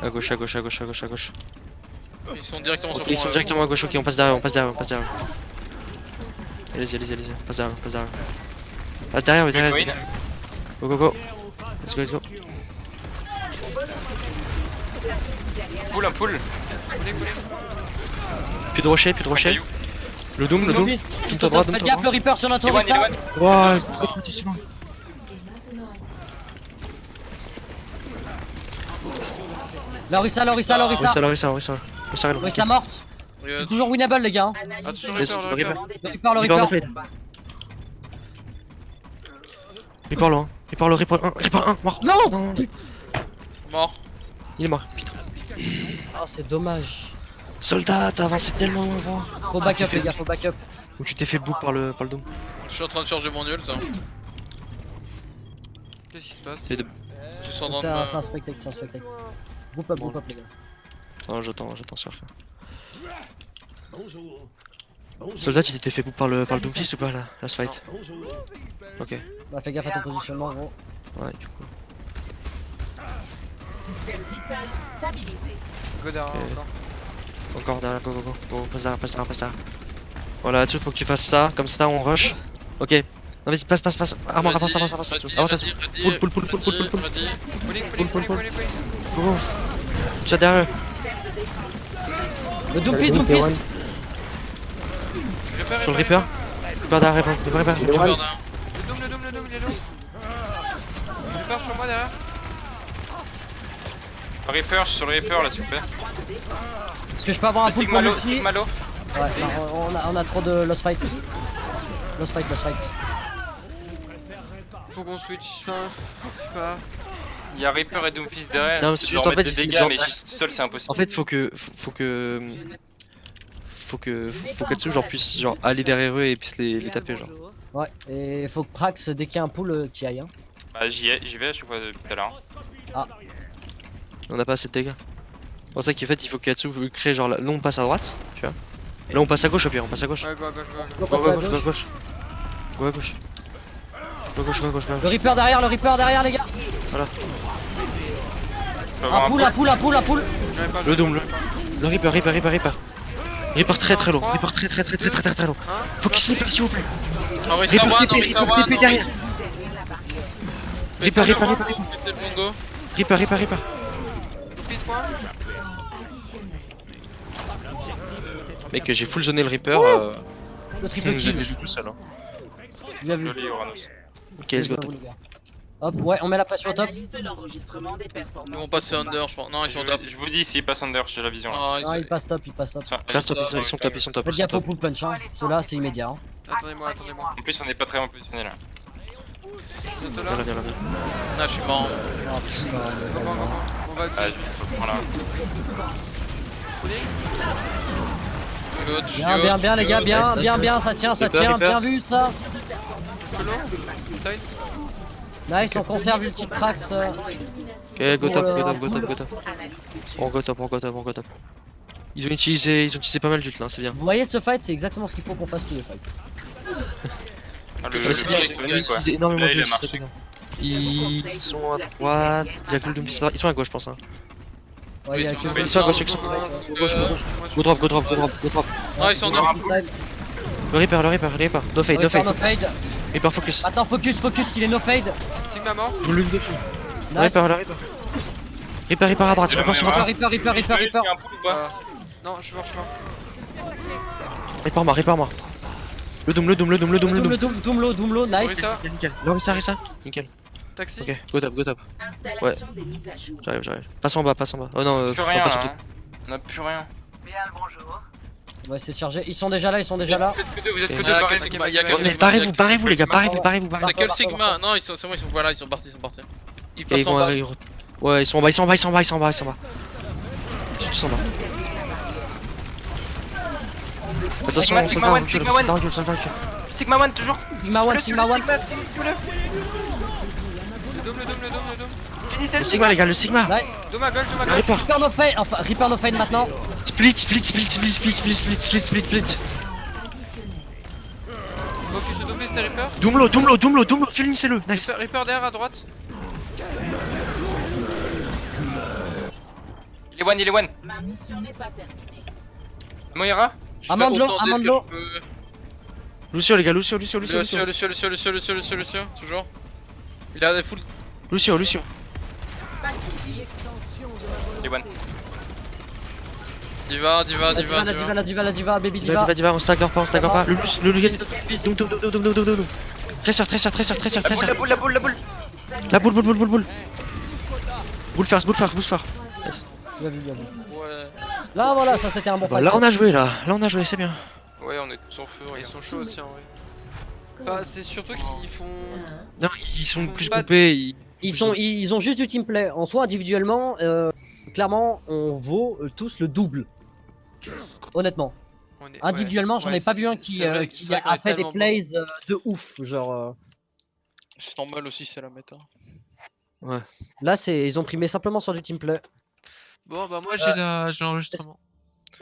À gauche, à gauche, à gauche, à gauche, à gauche. Ils sont directement Ok, sur ils sont moi. directement à gauche, ok, on passe derrière eux, on passe derrière eux, on passe derrière eux. Allez-y, allez-y, allez-y, passe derrière eux, passe derrière eux. Passe derrière eux, derrière eux. Go, go, go. Let's go, let's go. Pull, un pull. Plus de rocher, plus de rocher. Le doom, le doom. Tout à droite, Faites gaffe le Reaper sur notre Ewan, Orisa. Ewan. Wow, L'Orisa. Orisa, Orisa. Orisa morte. C'est toujours winnable les gars. hein. Attention Yes, Reaper, le Reaper. Le Reaper, le Reaper Reaper. de Reaper là, Reaper 1, mort. Non. Mort. Il est mort, putain. Ah c'est dommage. Soldat, t'as avancé tellement loin. Faut backup les gars, faut backup. Ou tu t'es fait book par le doom. Je suis en train de charger mon ult. Hein. Qu'est-ce qui se passe? C'est de... Je suis en train C'est de un me- spectacle, c'est un spectacle. Group up les gars. Non, j'attends sur ça. Soldat, tu t'étais fait book par le Doomfist ou pas là, last fight? Ok, Bah fais gaffe à ton positionnement gros. ouais, du coup. Système vital stabilisé. Go derrière Ok. encore. Encore derrière, go, passe derrière. Voilà, là-dessus, faut que tu fasses ça, comme ça on rush. Ok, non vas-y, passe. Armor, avance, avance. Pull. Pooling. Go. Tu as derrière eux. Le Doomfist. Sur le Reaper. Reaper derrière, Reaper. Le Doom, il est low. Reaper sur moi derrière. Reaper, je suis sur le Reaper là, s'il vous plaît. Est-ce que je peux avoir un pull pour Sigma low, multi? Sigma low. Ouais, non, on a trop de lost fight. Lost fight. Faut qu'on switch, enfin, je sais pas. Il y a Reaper et Doomfist derrière. Non, Je c'est leur juste en mettre fait, des c'est dégâts, genre- mais juste seul c'est impossible. En fait, faut que Katsu genre puisse genre aller derrière eux et puisse les taper genre. Ouais, et faut que Prax dès qu'il y a un pull t'y ailles. Hein. Bah j'y vais à chaque fois depuis tout à l'heure. On a pas assez de dégâts. C'est pour ça qu'en fait il faut que Katsu crée genre là on passe à droite, tu vois. Là on passe à gauche au pire, on passe à gauche. Ouais, go à gauche. Go Go passer à à gauche. Go à gauche. Le Reaper derrière les gars. Voilà. Je peux avoir Un pull. Le Doom, le Reaper. Reaper très lourd. Reaper très lourd. Faut qu'il slip s'il vous plaît. Orisa Reaper one, TP, Orisa Reaper one, TP derrière. Reaper. Peut-être bon go. Reaper. Doomfist point. Mec, j'ai full zoné le Reaper. Le triple Je kill. l'ai joué tout seul. Hein. Bien vu. Joli Uranus. Ok, let's go. Les gars. Hop, ouais, on met la pression au top. Analyse de l'enregistrement des performances. Ils vont passer under, je pense. Non, ils sont top. Je vous dis s'ils passent under, j'ai la vision là. Ah, Ah, il passe top. Enfin, Passe top, ils sont top. Faites gaffe au pull punch, hein. Ceux-là, c'est immédiat. Hein. Attendez-moi. En plus on est pas très bien positionné là. Bientôt là. Viens là, viens là, viens. Ah, je suis mort. Oh putain. On va Ah, activer. je prends là. Good, Bien, bien, bien les gars, good. bien, nice, bien, nice. bien, ça tient, ça Ripper, tient, Ripper. bien vu ça. Solo. Side. Nice, on conserve Ulti Prax. Ok, go top, Pour, go top, go top, go top. On go top, on go top, on go top. Ils ont utilisé pas mal d'ult là, c'est bien. Vous voyez ce fight, c'est exactement ce qu'il faut qu'on fasse tous les fights. Ah, Je le sais bleu, bien, il j'ai est Ils ont connu, quoi. utilisé énormément Là, de il a ults, marché. c'est bien. Ils sont à droite, il y a que le Doom qui sont là. Ils sont à gauche, je pense. Hein. Ouais, il y a Ils sont que Ils sont à gauche, ils sont Gauche, gauche. Go drop, go drop, go drop, go drop. Ah, ils sont dans Le Reaper, le Reaper. No fade, no fade. no fade. Reaper focus. Attends, focus, focus, il est no fade. Sigma mort. Je le dessus. Nice. Reaper, le Reaper. Reaper à droite, Reaper sur Reaper, droite. Reaper, Reaper, Reaper. Il y a un pool ou pas? Non, je suis mort, je suis mort. Reaper moi. Le Doom. Doomlo, nice. Orisa. Nickel. Orisa. Nickel. Taxi. Ok, go top. Installation des mises à jour. J'arrive. Passe en bas. Oh non, Plus faut rien, pas passer là, tout. hein. On a plus rien. Bien le bonjour. On va essayer de charger. Ils sont déjà là. Vous êtes que deux, Ok. barrez-vous. Il y a que Mais barrez-vous les gars, barrez-vous. C'est que le Sigma. Non, c'est bon, ils sont partis. Ils Et passent ils en vont bas. arriver. Ouais, ils sont en bas. Ils sont tous en bas. Attention, Sigma one, Sigma one. Soldat. Sigma one, toujours. Sigma one. Le dôme. Finissez le Sigma les gars, le Sigma. Nice. Dôme à gauche. Reaper. Reaper no fade. Enfin, Reaper no fade maintenant. Split. Focus de doubler, c'était Reaper. Doomlo, finissez-le. Nice. Reaper derrière à droite. Il est one. Ma mission n'est pas terminée. Moira? Je fais Amandlo, autant d'aide que Amandlo. je peux. Lucio les gars, Lucio. Lucio, toujours. Il a des full. Lucio. Il est one. Diva. La diva, baby diva. Diva, on stagger pas. Le Doom. Tracer. La boule. La boule. Boule first. Bien vu. Ouais. Là, voilà, ça c'était un bon fight. Là on a joué, c'est bien. Ouais, on est tous en feu. Ils sont chauds aussi en vrai. Enfin, c'est surtout qu'ils font. Non, ils sont Ils plus font coupés. Ils ont juste du team play. En soi, individuellement, clairement, on vaut tous le double. Honnêtement. Individuellement, j'en ai pas vu un qui a fait des plays de ouf. Genre. C'est normal aussi, c'est la méta. Là, ils ont primé simplement sur du team play. Bon, bah moi j'ai l'enregistrement.